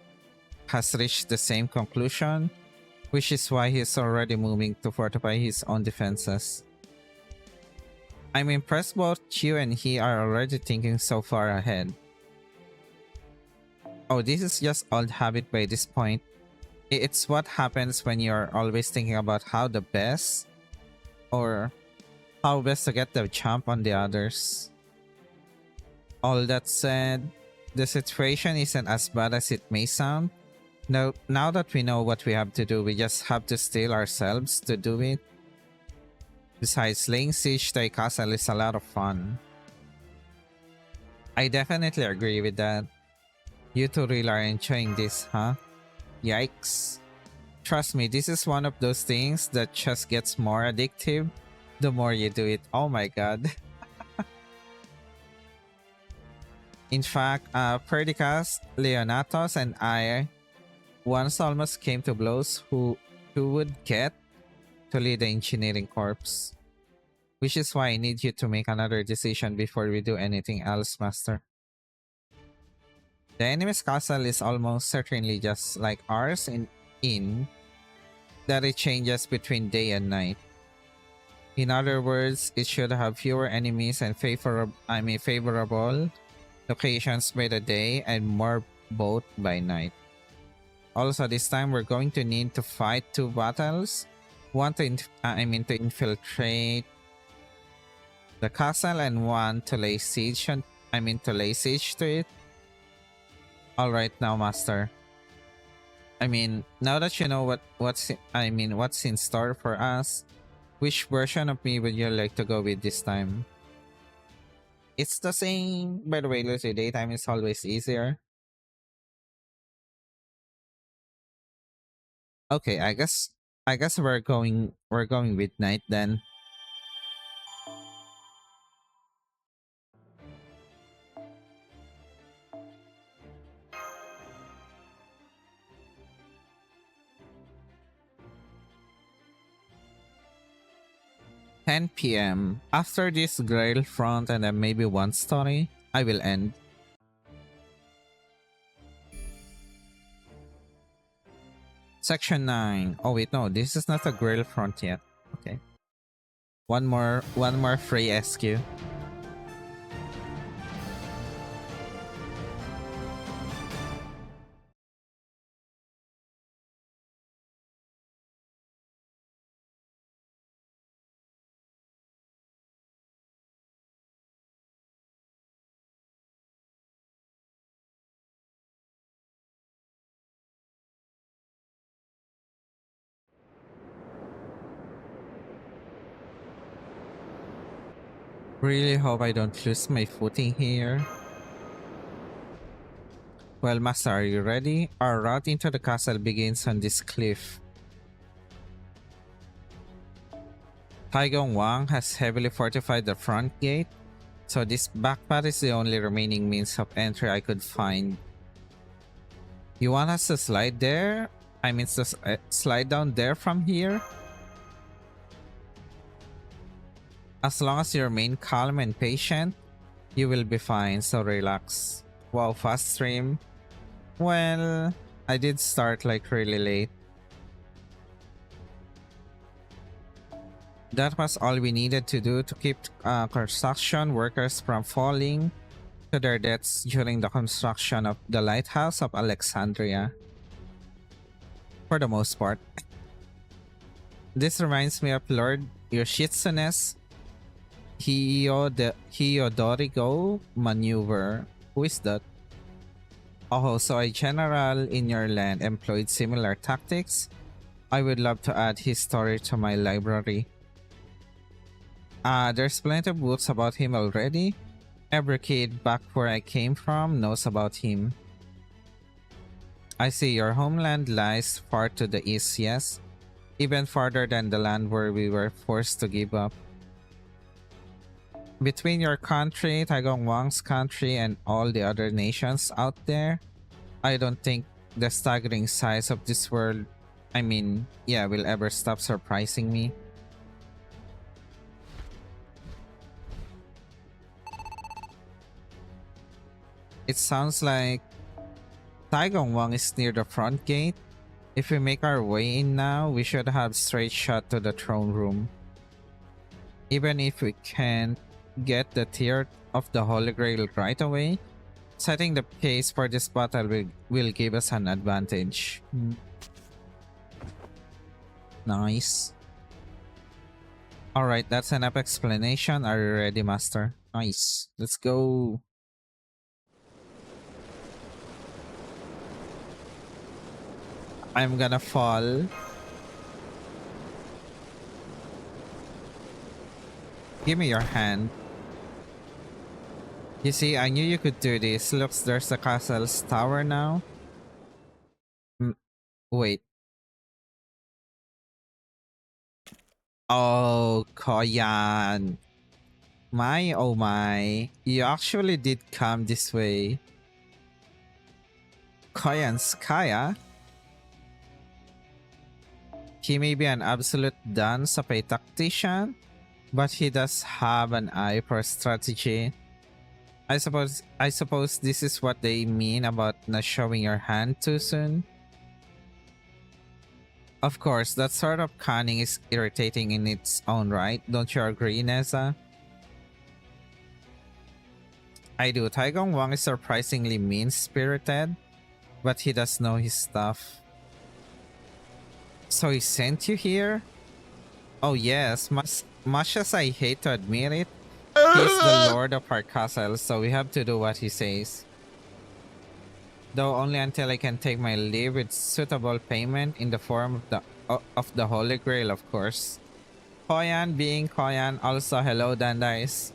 has reached the same conclusion, which is why he is already moving to fortify his own defenses. I'm impressed both you and he are already thinking so far ahead. Oh, this is just old habit by this point. It's what happens when you're always thinking about how best to get the jump on the others. All that said, the situation isn't as bad as it may sound. Now that we know what we have to do, we just have to steel ourselves to do it. Besides, laying siege to a castle is a lot of fun. I definitely agree with that. You two really are enjoying this, huh? Yikes. Trust me, this is one of those things that just gets more addictive the more you do it. Oh my god. In fact, Perdiccas, Leonatos, and I once almost came to blows who would get to lead the engineering corps. Which is why I need you to make another decision before we do anything else, Master. The enemy's castle is almost certainly just like ours in that it changes between day and night. In other words, it should have fewer enemies and favorable locations by the day and more both by night. Also, this time we're going to need to fight 2 battles. One to to infiltrate the castle, and one to lay siege to it. All right, now, Master. Now that you know what's in store for us, which version of me would you like to go with this time? It's the same. By the way, Lucy, daytime is always easier. Okay, I guess we're going with night then. (10 p.m.) After this Grail front and then maybe one story, I will end. Section 9. Oh wait, no, this is not a Grail front yet. Okay. One more free SQ. Really hope I don't lose my footing here. Well, Master, are you ready? Our route into the castle begins on this cliff. Taigong Wang has heavily fortified the front gate, so this back path is the only remaining means of entry I could find. You want us to slide there? Slide down there from here? As long as you remain calm and patient, you will be fine, so relax. Wow, fast stream. Well, I did start like really late. That was all we needed to do to keep construction workers from falling to their deaths during the construction of the lighthouse of Alexandria. For the most part. This reminds me of Lord Yoshitsune's Hiyodorigo maneuver. Who is that? Oh, so a general in your land employed similar tactics? I would love to add his story to my library. There's plenty of books about him already. Every kid back where I came from knows about him. I see your homeland lies far to the east, yes? Even farther than the land where we were forced to give up. Between your country, Taigong Wang's country, and all the other nations out there, I don't think the staggering size of this world, will ever stop surprising me. It sounds like Taigong Wang is near the front gate. If we make our way in now, we should have straight shot to the throne room. Even if we can't get the tier of the Holy Grail right away, setting the pace for this battle will give us an advantage. Nice. Alright, that's enough explanation. Are you ready, Master? Nice. Let's go. I'm gonna fall. Give me your hand. You see, I knew you could do this. Looks, there's the castle's tower now. Wait. Oh, Koyan. My, oh my. You actually did come this way. Koyan's Kaya? He may be an absolute dunce of a tactician, but he does have an eye for strategy. I suppose this is what they mean about not showing your hand too soon. Of course, that sort of cunning is irritating in its own right. Don't you agree, Neza? I do. Taigong Wang is surprisingly mean-spirited, but he does know his stuff. So he sent you here? Oh yes, much as I hate to admit it, he's the lord of our castle, so we have to do what he says. Though only until I can take my leave with suitable payment in the form of the Holy Grail, of course. Koyan being Koyan, also hello Dandais.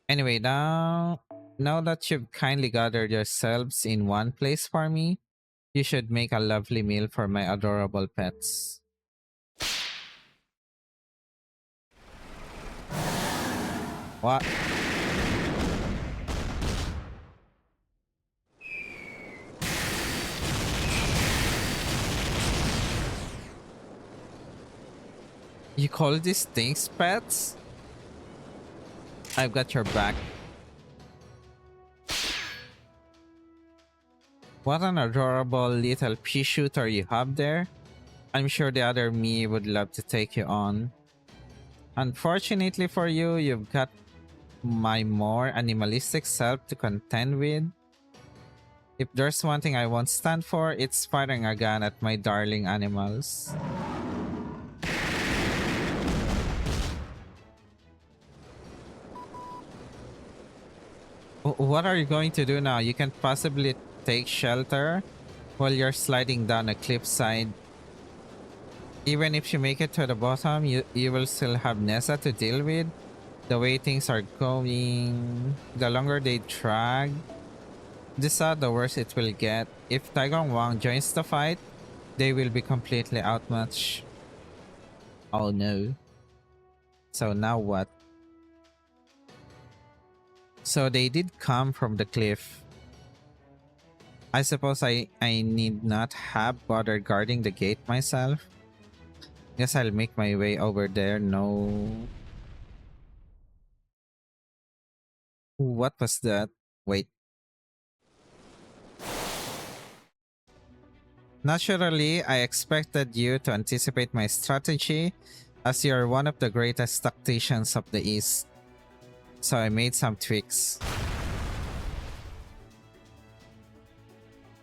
Anyway, now that you've kindly gathered yourselves in one place for me, you should make a lovely meal for my adorable pets. What? You call these things pets? I've got your back. What an adorable little pea shooter you have there. I'm sure the other me would love to take you on. Unfortunately for you, you've got my more animalistic self to contend with. If there's one thing I won't stand for, it's firing a gun at my darling animals. What are you going to do now? You can't possibly take shelter while you're sliding down a cliffside. Even if you make it to the bottom, you will still have Nessa to deal with. The way things are going, the longer they drag, the worse it will get. If Taigong Wang joins the fight, they will be completely outmatched. Oh no. So now what? So they did come from the cliff. I suppose I need not have bothered guarding the gate myself. Guess I'll make my way over there. No. What was that? Wait. Naturally, I expected you to anticipate my strategy, as you are one of the greatest tacticians of the East. So I made some tweaks.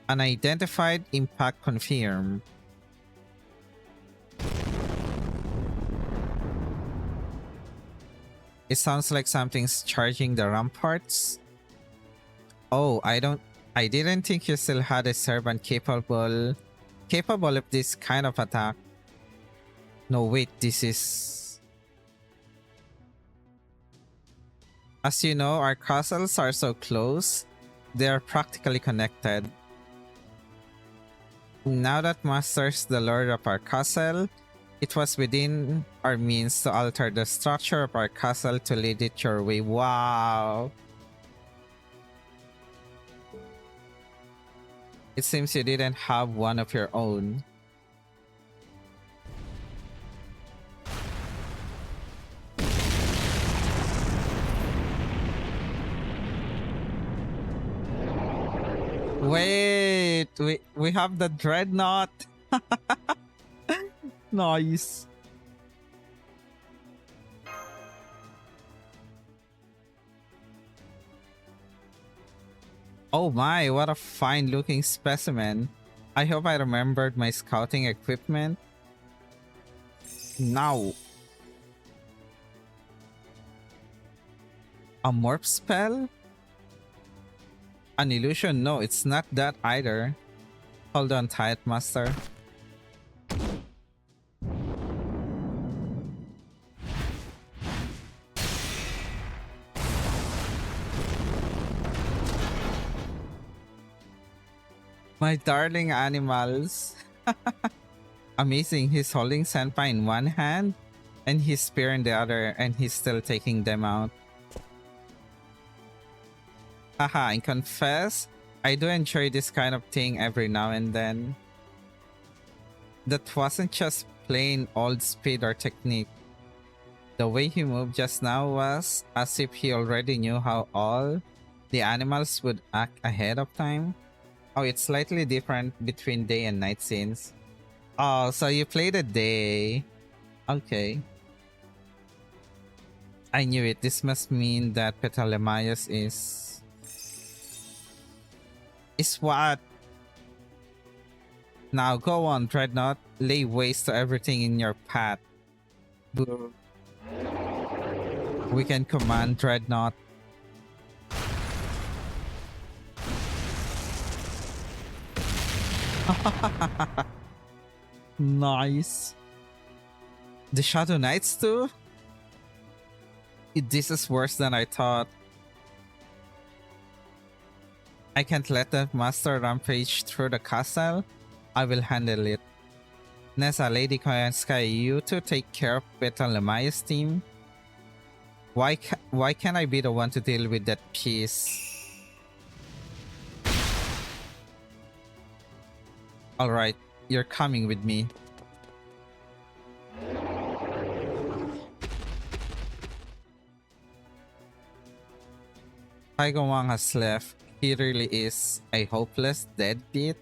Unidentified impact confirmed. It sounds like something's charging the ramparts. Oh, I didn't think you still had a servant capable of this kind of attack. No, wait, this is... As you know, our castles are so close, they are practically connected. Now that Master's the lord of our castle, it was within our means to alter the structure of our castle to lead it your way. Wow! It seems you didn't have one of your own. Wait, we have the dreadnought. Nice. Oh my, what a fine looking specimen. I hope I remembered my scouting equipment. Now. A morph spell? An illusion? No, it's not that either. Hold on tight, Master. My darling animals. Amazing, he's holding Senpai in one hand and his spear in the other, and he's still taking them out. Haha, I confess, I do enjoy this kind of thing every now and then. That wasn't just plain old speed or technique. The way he moved just now was as if he already knew how all the animals would act ahead of time. Oh, it's slightly different between day and night scenes. Oh, so you play the day. Okay. I knew it. This must mean that Ptolemaeus is what? Now go on, Dreadnought. Lay waste to everything in your path. Boo. We can command Dreadnought. Nice. The Shadow Knights too? This is worse than I thought. I can't let the master rampage through the castle. I will handle it. Nessa, Lady Koyanska, you two take care of Petal Lemaya's team. Why can't I be the one to deal with that piece? Alright, you're coming with me. Taigo Wang has left. He really is a hopeless deadbeat.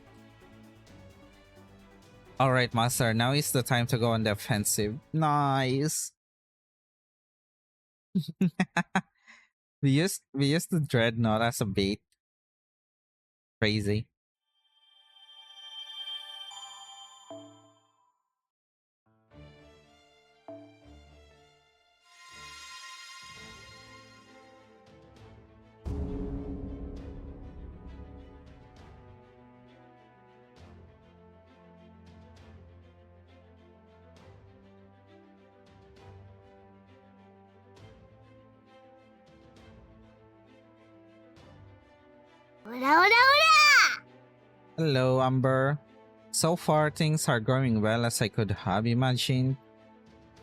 Alright, Master, now is the time to go on the offensive. Nice. we used the Dreadnought as a bait. Crazy. Hello, Amber. So far, things are going well as I could have imagined.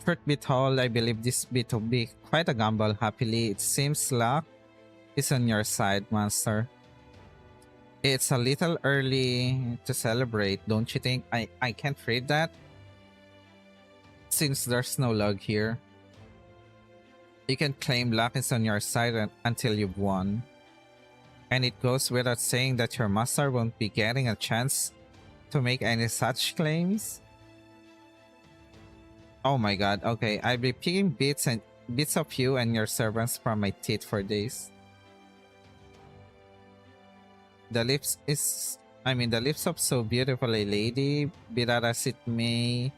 Truth be told, I believe this bit will be quite a gamble. Happily, it seems luck is on your side, Master. It's a little early to celebrate, don't you think? I can't read that since there's no log here. You can claim luck is on your side until you've won. And it goes without saying that your master won't be getting a chance to make any such claims. Oh my god, okay, I'll be picking bits of you and your servants from my teeth for days. The lips of so beautiful a lady, be that as it may,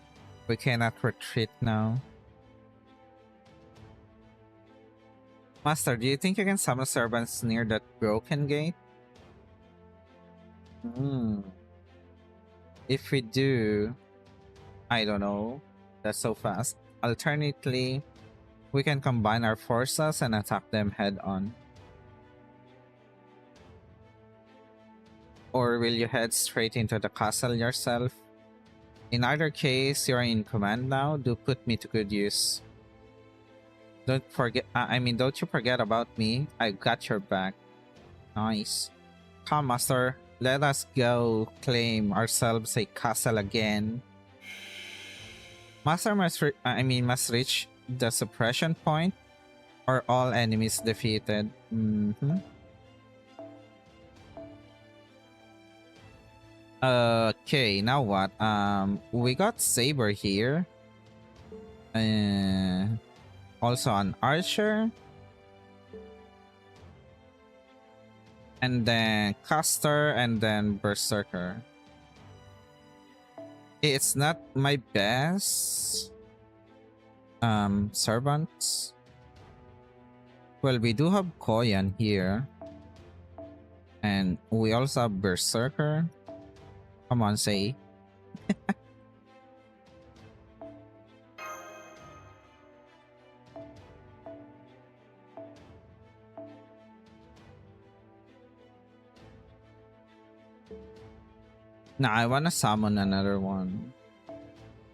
we cannot retreat now. Master, do you think you can summon servants near that broken gate? If we do, I don't know. That's so fast. Alternately, we can combine our forces and attack them head on. Or will you head straight into the castle yourself? In either case, you're in command now. Do put me to good use. Don't you forget about me. I got your back. Nice. Come, Master. Let us go claim ourselves a castle again. Master must reach the suppression point or all enemies defeated. Okay, now what? We got Saber here. Also an archer. And then caster and then berserker. It's not my best servants. Well, we do have Koyan here. And we also have berserker. Come on, say. Nah, I wanna summon another one.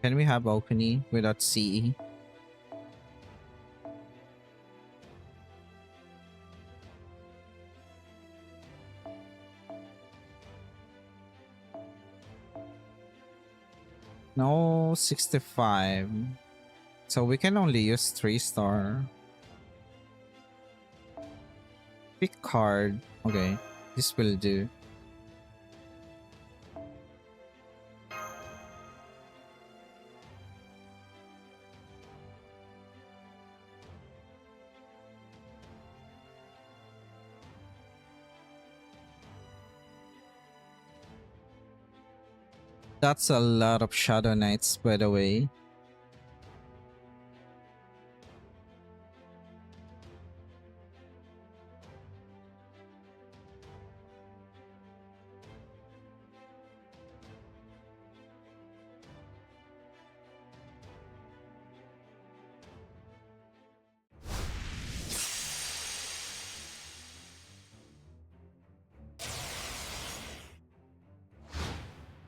Can we have Okuni without CE? No, 65. So we can only use 3-star. Pick card. Okay, this will do. That's a lot of Shadow Knights, by the way.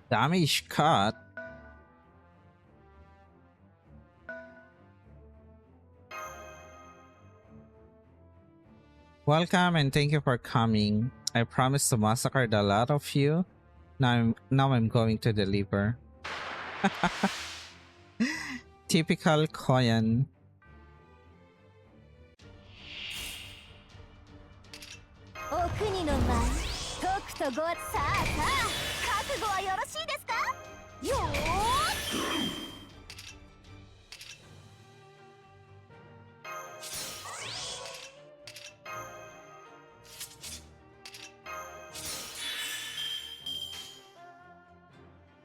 Damage cut. Welcome and thank you for coming. I promised to massacre the lot of you. Now I'm going to deliver. Typical Koyan. お国の前とくとごさあさあ覚悟はよろしいですかよーっ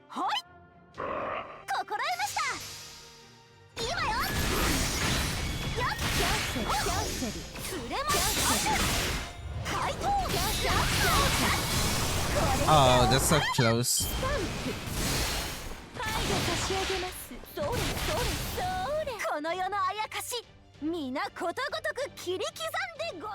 はい心得ました今よよっキャンセル釣れま怪盗Oh, that's so close. はい差し上げますそれそれそれこの世のあやかし皆ことごとく切り刻んでご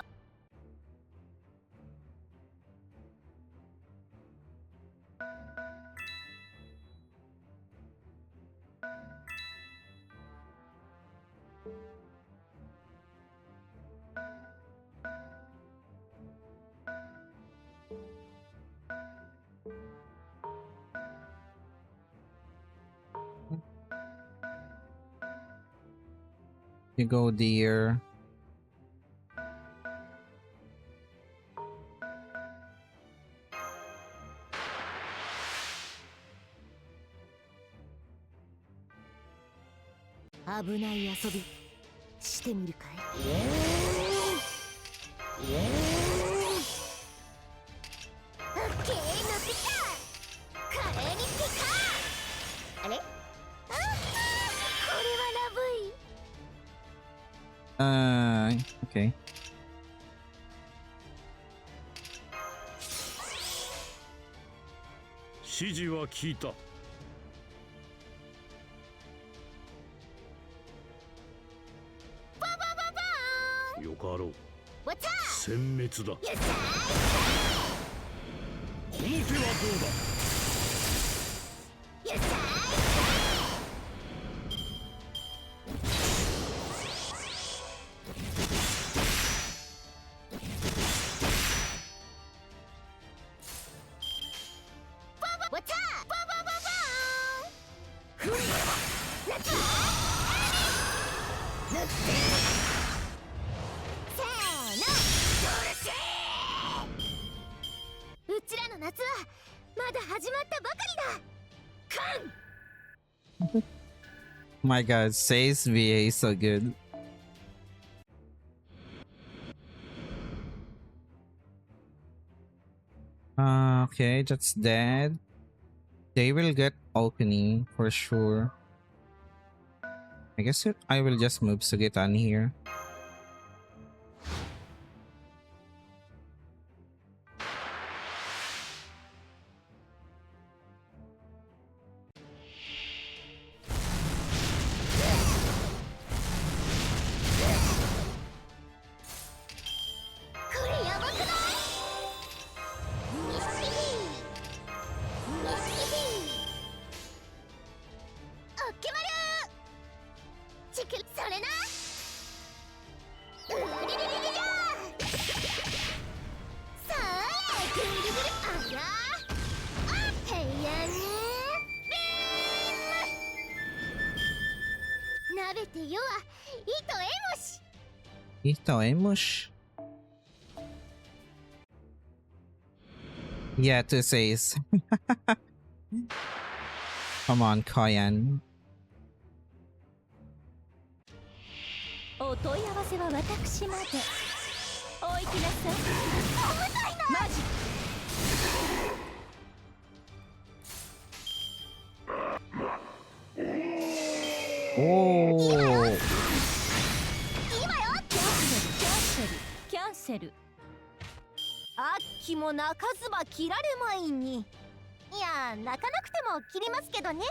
You go, dear.危ない遊びしてみるかいオッケー乗ってきた華麗にピカーあれあこれはラブいOkay. 指示は聞いた。ババババーンよかろう。わた殲滅だ。よっしゃこの手はどうだ。ーよっしゃーわたババババーンふんやったー塗ってせーのどれせーうちらの夏はまだ始まったばかりだカン My god, Say's VA is so good. Okay, that's dead. They will get Okuni for sure. I guess I will just move Sugitan here. Ito Emush. Yeah, two says. Come on, Koyan. お問い合わせは私までお行きなさいマジ Oh. 今よ。キャンセル。あっきも泣かずば切られまいに。いや、泣かなくても切りますけどね。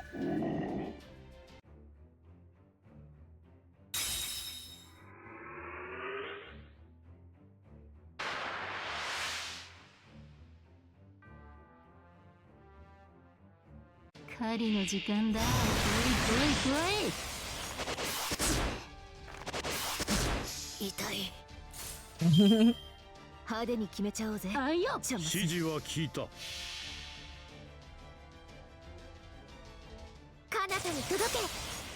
狩りの時間だ。来い。痛い。派手に決めちゃおうぜ。あいよ。指示は聞いた。彼方に届け。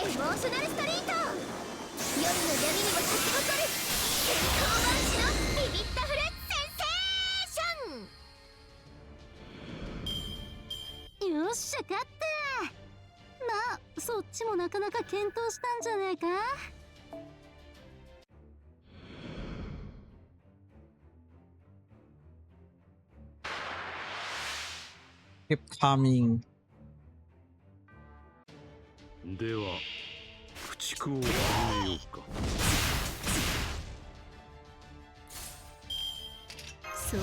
エモーショナルストリート。夜の闇にも立ち誇る戦闘マルチのビビッタフルセンセーション。よっしゃ、勝った。まあそっちもなかなか検討したんじゃねえか。Keep coming. では駆逐を始めようか。装填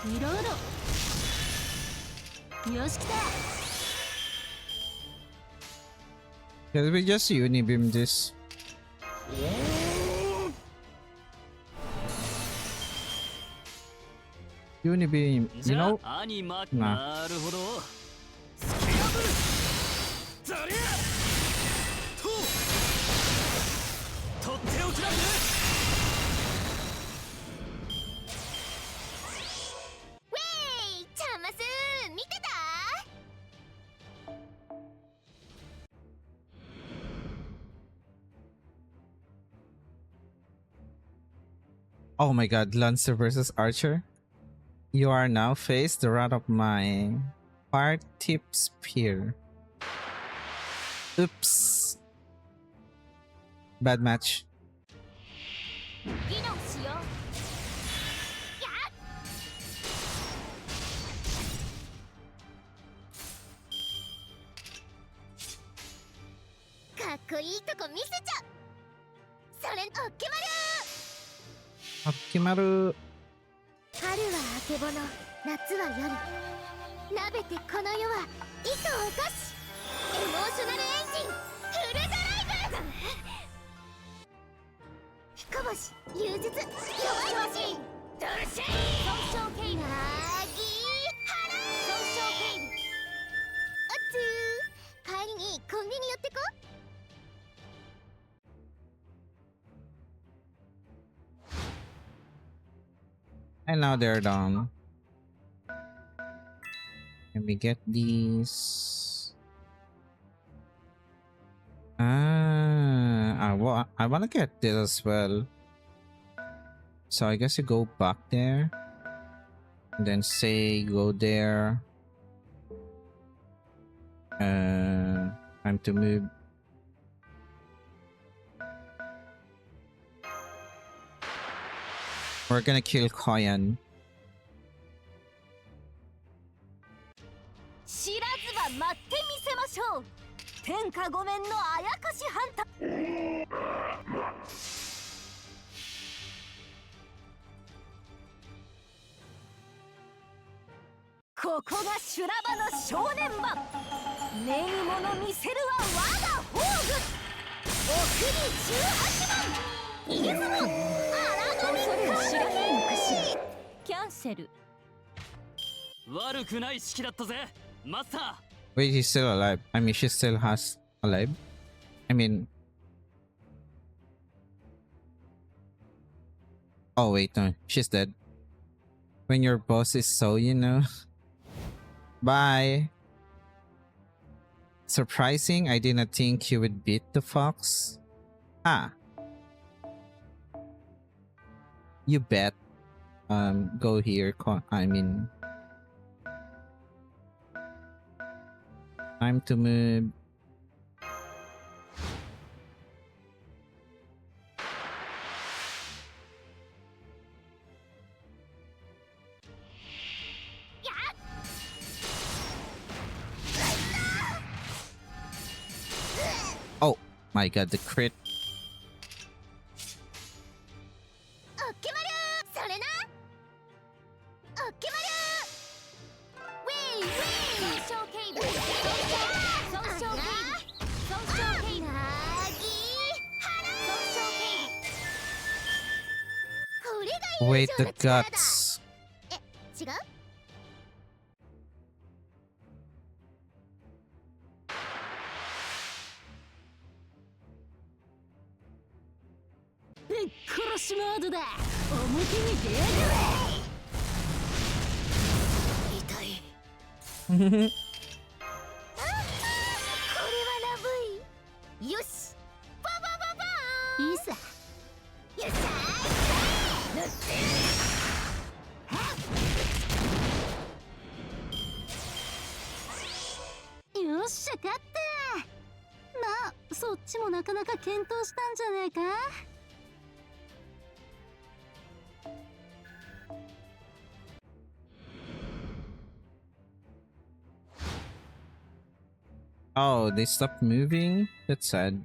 リロード。よし、来た。Shall we just unibeam this? Unibeam, you know? アニマ。ななるほど。スキャブルザリアとっておきだぜ。ウェイチャンマス見てた。 Oh my god, Lancer versus Archer. You are now face the wrath of my fire tip spear. Oops. Bad match. 議論しよう。やっかっこいいとこ見せちゃう。それおっけまる。 Hakimaru. 春はあけぼの、夏は夜。なべてこの世は糸を起こし。エモーショナルエンジンフルドライブ。彦星、融術、弱い星。ドルシェイ。損傷警備。なぎーはらー。損傷警備。おっつー。帰りにコンビニ寄ってこ。 And now they're done. Can we get these? I wanna get this as well. So I guess you go back there. And then say go there. Time to move. We're gonna kill Koyan. 知らずば待ってみせましょう。天下御免のあやかしハンター。ここが修羅場の正念場。目に物見せるは我が宝具。おくり18番。イエスモン。荒神かキャンセル。悪くない式だったぜ、マスター。 Wait, he's still alive. I mean, she still has alive. I mean... Oh wait, no. She's dead. When your boss is so, you know. Bye. Surprising, I did not think you would beat the fox. Ah. You bet. Go here. I mean... Time to move. My god, the crit. オッケーマリュー、それな。オッケーマリュー。ウェイウェイ。損傷警備。損傷警備。損傷警備。なぎ。払え。損傷警備。これが Wait, 友情 the の力だ。 guts. 違う？ぶっ殺しモードだ。表に出やがれ。痛い。これはラブい。よし。ババババーン。いいさ。よっしゃー。乗って。よっしゃ、勝った。まあそっちもなかなか検討したんじゃねえか。Oh, they stopped moving? That's sad.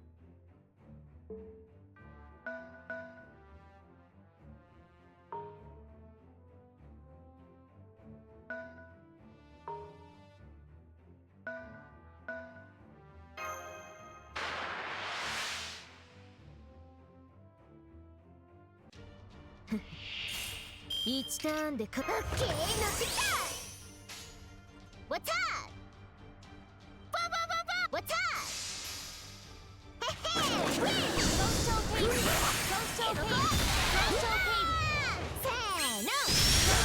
Each turn でかっけー乗ってきた。What's up? ババババ What's up? へへウィン。損傷警備。損傷警備。損傷警備。せーの。損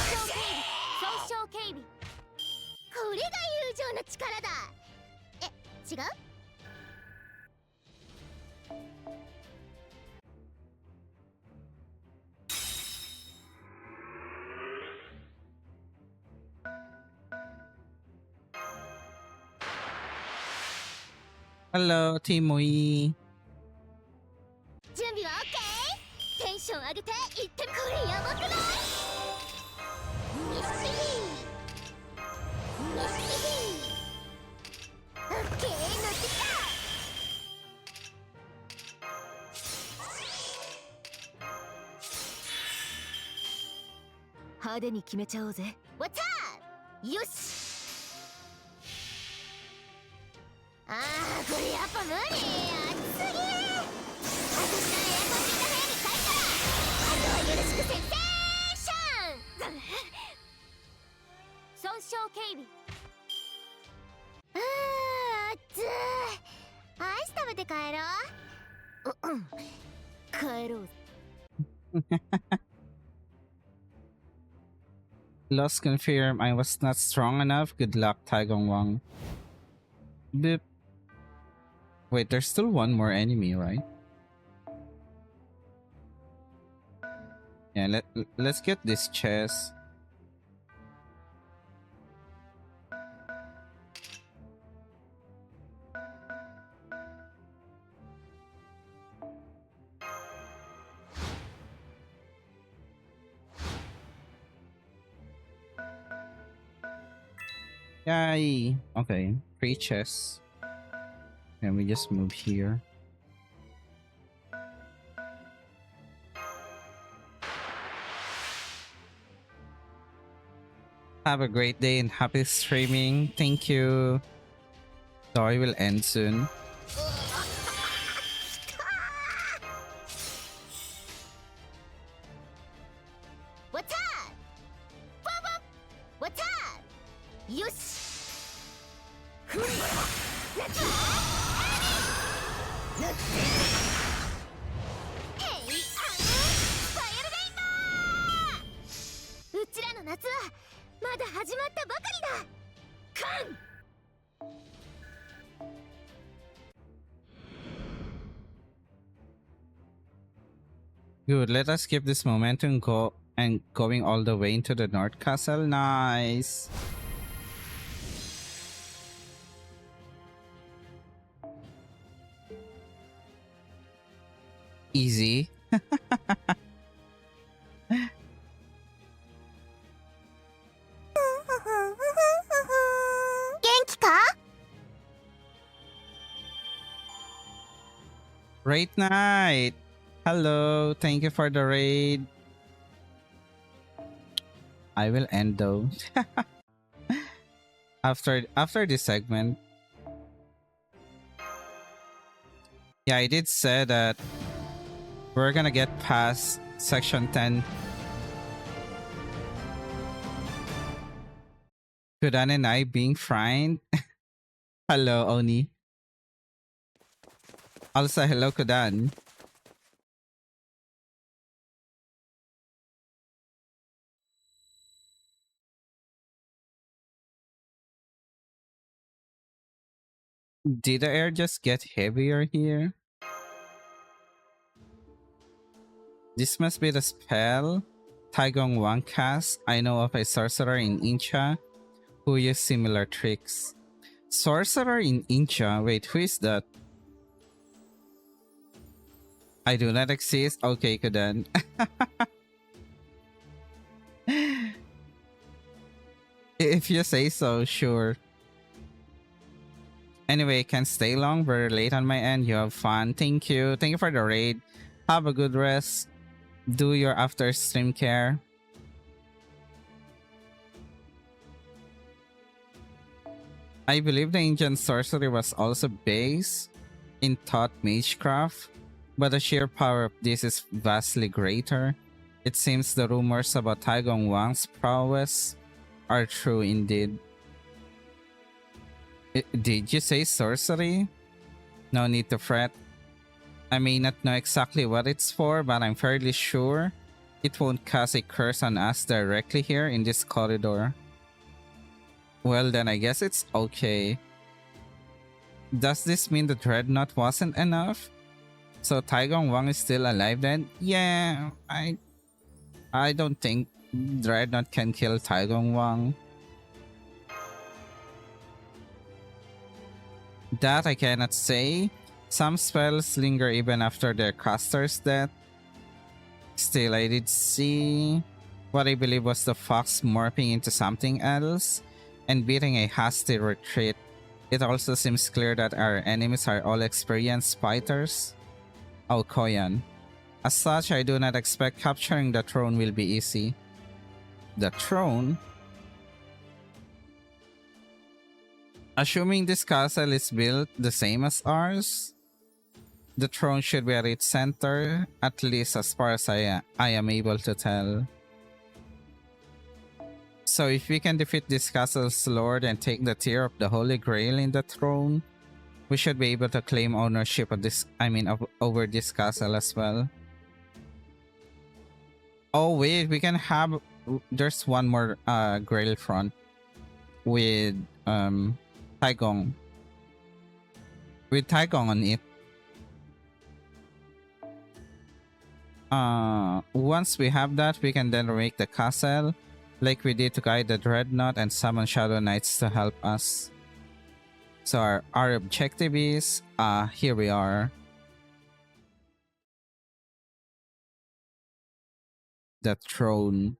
傷警備。損傷警備。これが友情の力だ。違う？Hello, Timoy. 準備は OK？ テンション上げていってこれやばくない？ミスヒーミスヒー OK 乗ってきた。派手に決めちゃおうぜ。What's up？ よし。あーこれやっぱ無理。暑すぎ。私のエアコン効いた部屋に帰ったらあとはよろしくセンセーション。損傷警備。暑い。アイス食べて帰ろう。帰ろう。Loss confirmed. I was not strong enough. Good luck, Taigong Wang. Boop. Wait, there's still one more enemy, right? Yeah, let's get this chest. Yay! Okay, 3 chests. Can we just move here? Have a great day and happy streaming. Thank you. Story will end soon. What's up? Bop, what's up? よし。ふん。レッツゴー。ヘイアンファイアルレインボー。うちらの夏はまだ始まったばかりだ。カン。Good, let us keep this momentum going all the way into the North Castle. Nice. Easy. 元気か？ Great night. Hello. Thank you for the raid. I will end though. after this segment. Yeah, I did say that we're gonna get past section 10. Kudan and I being fried. Hello, Oni. Also, hello, Kudan. Did the air just get heavier here? This must be the spell Taigong Wang cast. I know of a sorcerer in Incha who used similar tricks. Sorcerer in Incha? Wait, who is that? I do not exist? Okay, Kudan. If you say so, sure. Anyway, can't stay long. Very late on my end. You have fun. Thank you. Thank you for the raid. Have a good rest. Do your after stream care. I believe the ancient sorcery was also based in Thought Magecraft, but the sheer power of this is vastly greater. It seems the rumors about Taigong Wang's prowess are true indeed. Did you say sorcery? No need to fret. I may not know exactly what it's for, but I'm fairly sure it won't cast a curse on us directly here in this corridor. Well then, I guess it's okay. Does this mean the Dreadnought wasn't enough? So Taigong Wang is still alive then? Yeah, I don't think Dreadnought can kill Taigong Wang. That I cannot say. Some spells linger even after their caster's death. Still, I did see what I believe was the fox morphing into something else and beating a hasty retreat. It also seems clear that our enemies are all experienced fighters. Oh, Koyan. As such, I do not expect capturing the throne will be easy. The throne? Assuming this castle is built the same as ours, the throne should be at its center, at least as far as I am able to tell. So if we can defeat this castle's lord and take the tier of the Holy Grail in the throne, we should be able to claim ownership of this, over this castle as well. Oh wait, we can have, there's one more Grail front with Taigong. With Taigong on it. Once we have that, we can then make the castle like we did to guide the Dreadnought and summon Shadow Knights to help us. So our objective is, here we are. The throne.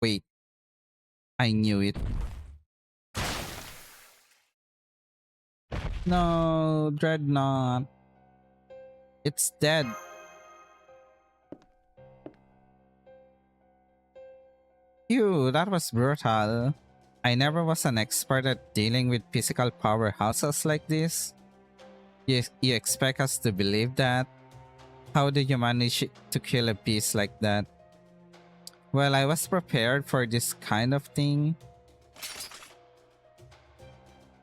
Wait. I knew it. No, Dreadnought. It's dead. Ew, that was brutal. I never was an expert at dealing with physical powerhouses like this. You expect us to believe that? How did you manage to kill a beast like that? Well, I was prepared for this kind of thing.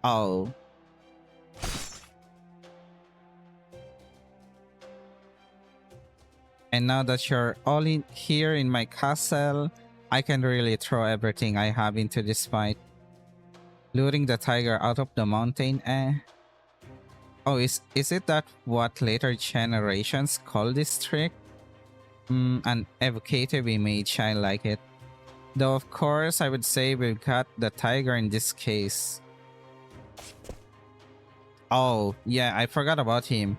Oh. And now that you're all in here in my castle, I can really throw everything I have into this fight. Luring the tiger out of the mountain, eh? Oh, is it that what later generations call this trick? An evocative image, I like it. Though of course, I would say we've got the tiger in this case. Oh, yeah, I forgot about him.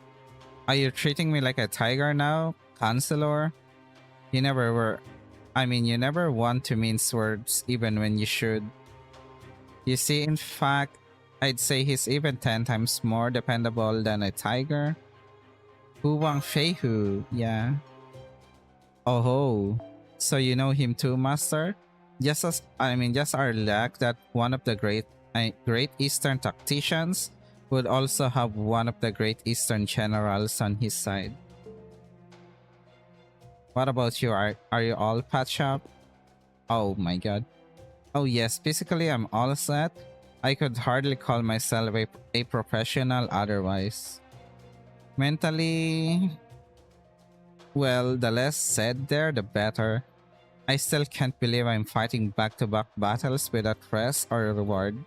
Are you treating me like a tiger now, Counselor? You never were. You never want to mince words even when you should. You see, in fact, I'd say he's even 10 times more dependable than a tiger. Hu Wang Feihu, yeah. Oh ho. So you know him too, Master? Just our luck that one of the great Eastern tacticians would also have one of the great Eastern generals on his side. What about you? Are you all patched up? Oh my god. Oh yes, physically I'm all set. I could hardly call myself a professional otherwise. Mentally, well, the less said there, the better. I still can't believe I'm fighting back-to-back battles without rest or reward.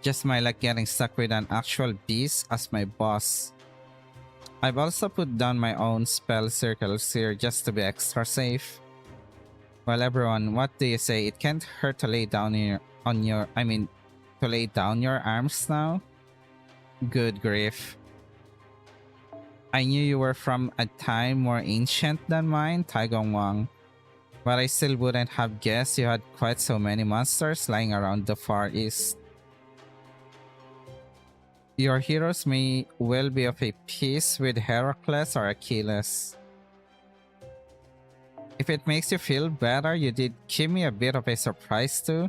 Just my luck getting stuck with an actual beast as my boss. I've also put down my own spell circles here just to be extra safe. Well, everyone, what do you say? It can't hurt to lay down to lay down your arms now? Good grief. I knew you were from a time more ancient than mine, Taigong Wang, but I still wouldn't have guessed you had quite so many monsters lying around the Far East. Your heroes may well be of a piece with Heracles or Achilles. If it makes you feel better, you did give me a bit of a surprise too.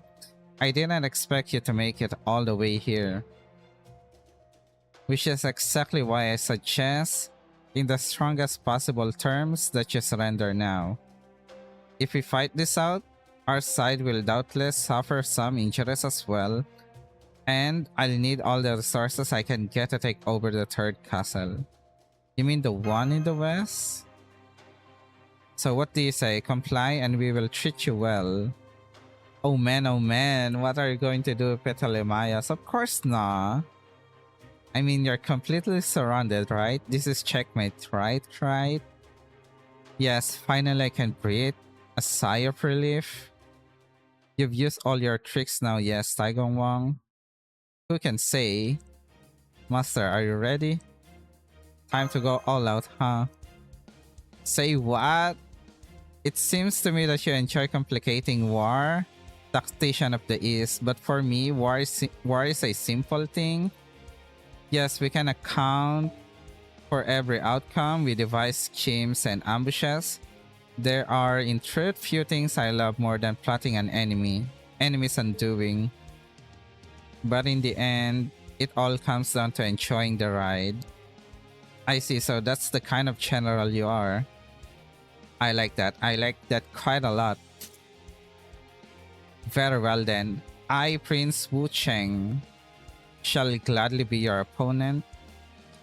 I didn't expect you to make it all the way here. Which is exactly why I suggest, in the strongest possible terms, that you surrender now. If we fight this out, our side will doubtless suffer some injuries as well, and I'll need all the resources I can get to take over the third castle. You mean the one in the west? So what do you say? Comply and we will treat you well. Oh man, what are you going to do, Ptolemaeus? Of course not. I mean, you're completely surrounded, right? This is checkmate, right? Yes, finally I can breathe. A sigh of relief. You've used all your tricks now, yes, Taigong Wang. Who can say? Master, are you ready? Time to go all out, huh? Say what? It seems to me that you enjoy complicating war, tactician of the East, but for me, war is a simple thing. Yes, we can account for every outcome. We devise schemes and ambushes. There are, in truth, few things I love more than plotting an enemy's undoing. But in the end, it all comes down to enjoying the ride. I see, so that's the kind of general you are. I like that quite a lot. Very well then. I, Prince Wu Cheng, shall gladly be your opponent.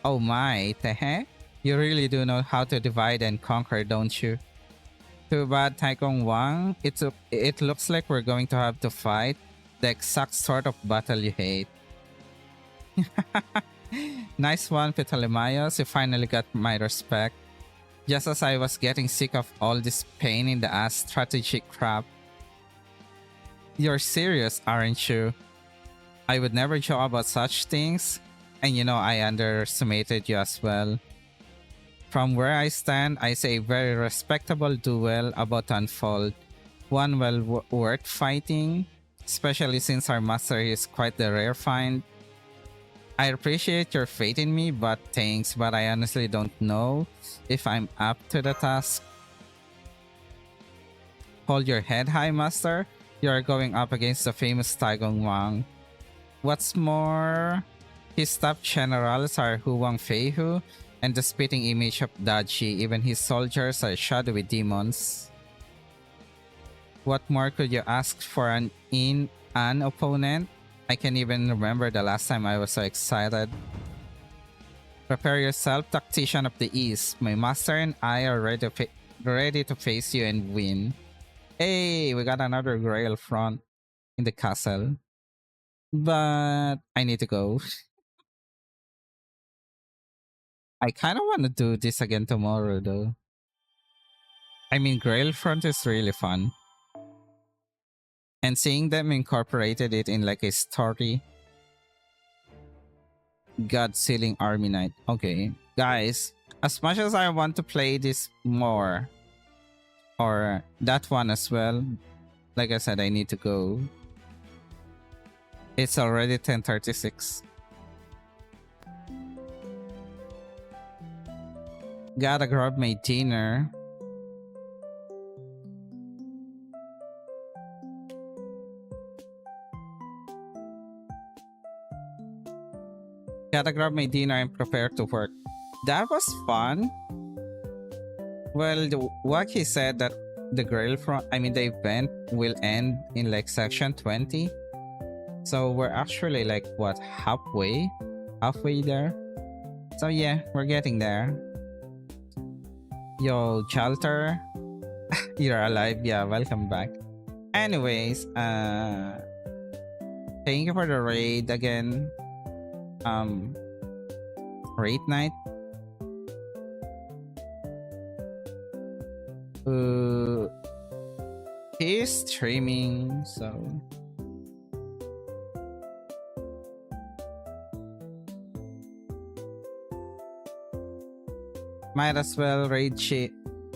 Oh my, tehe? You really do know how to divide and conquer, don't you? Too bad, Taigong Wang. It looks like we're going to have to fight the exact sort of battle you hate. Nice one, Ptolemaeus. You finally got my respect. Just as I was getting sick of all this pain in the ass strategy crap. You're serious, aren't you? I would never joke about such things, and you know I underestimated you as well. From where I stand, I say a very respectable duel about to unfold. One well worth fighting, especially since our master is quite the rare find. I appreciate your faith in me, but thanks, but I honestly don't know if I'm up to the task. Hold your head high, master. You are going up against the famous Taigong Wang. What's more, his top generals are Hu Wang Feihu and the spitting image of Daji. Even his soldiers are shadowy demons. What more could you ask for an opponent? I can't even remember the last time I was so excited. Prepare yourself, tactician of the East. My master and I are ready to face you and win. Hey, we got another Grail front in the castle. But I need to go. I kind of want to do this again tomorrow though. I mean, Grail front is really fun. And seeing them incorporated it in like a story. God Sealing Army Knight. Okay. Guys, as much as I want to play this more, or that one as well, like I said, I need to go. It's already 10:36. Gotta grab my dinner. Gotta grab my dinner and prepare to work. That was fun. Well, Waki said that the Grail the event will end in like section 20. So we're actually like what, halfway there. So yeah, we're getting there. Yo, Chalter, you're alive. Yeah, welcome back. Anyways, thank you for the raid again. Raid night. He's streaming, so might as well raid she.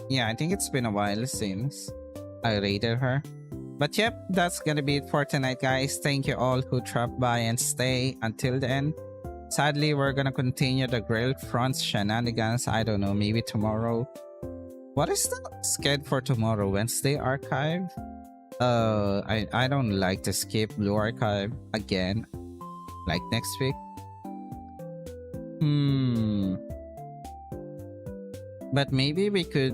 Yeah, I think it's been a while since I raided her. But yep, that's gonna be it for tonight, guys. Thank you all who dropped by and stay until the end. Sadly, we're gonna continue the Grail front shenanigans. I don't know, maybe tomorrow. What is the schedule for tomorrow? Wednesday archive? I don't like to skip Blue Archive again. Like next week. But maybe we could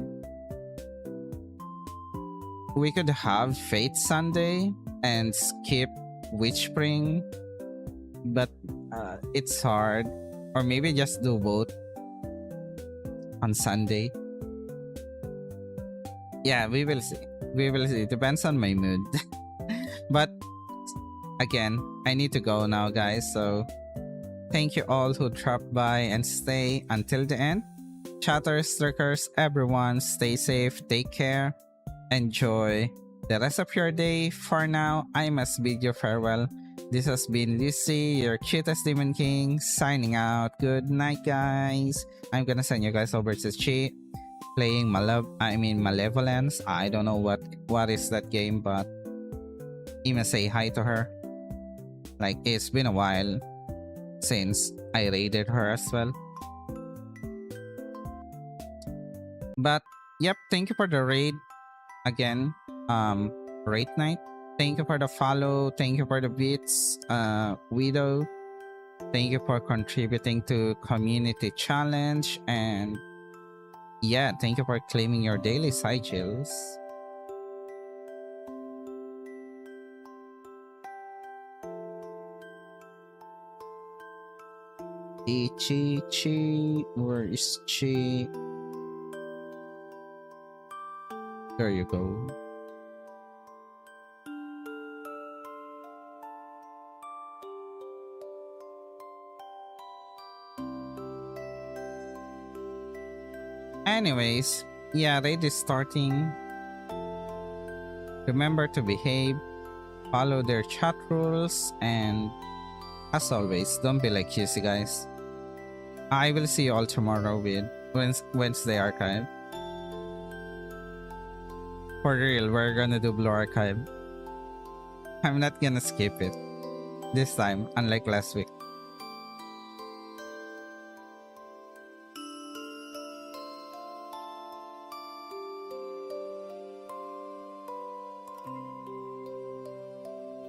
have Fate Sunday and skip Witch Spring. But it's hard. Or maybe just do both on Sunday. Yeah, we will see. We will see. It depends on my mood. But again, I need to go now, guys. So thank you all who dropped by and stay until the end. Chatters, lurkers, everyone, stay safe, take care, enjoy the rest of your day. For now, I must bid you farewell. This has been Lucy, your cutest Demon King, signing out. Good night, guys. I'm gonna send you guys over to Chi playing Malevolence. I don't know what is that game, but even say hi to her. Like, it's been a while since I raided her as well. But yep, thank you for the raid again. Raid night. Thank you for the follow. Thank you for the beats, Widow. Thank you for contributing to community challenge, and yeah, thank you for claiming your daily sigils. Chi, where is Chi? There you go. Anyways, yeah, raid is starting. Remember to behave, follow their chat rules, and as always, don't be like QC, guys. I will see you all tomorrow with Wednesday archive. For real, we're gonna do Blue Archive. I'm not gonna skip it this time, unlike last week.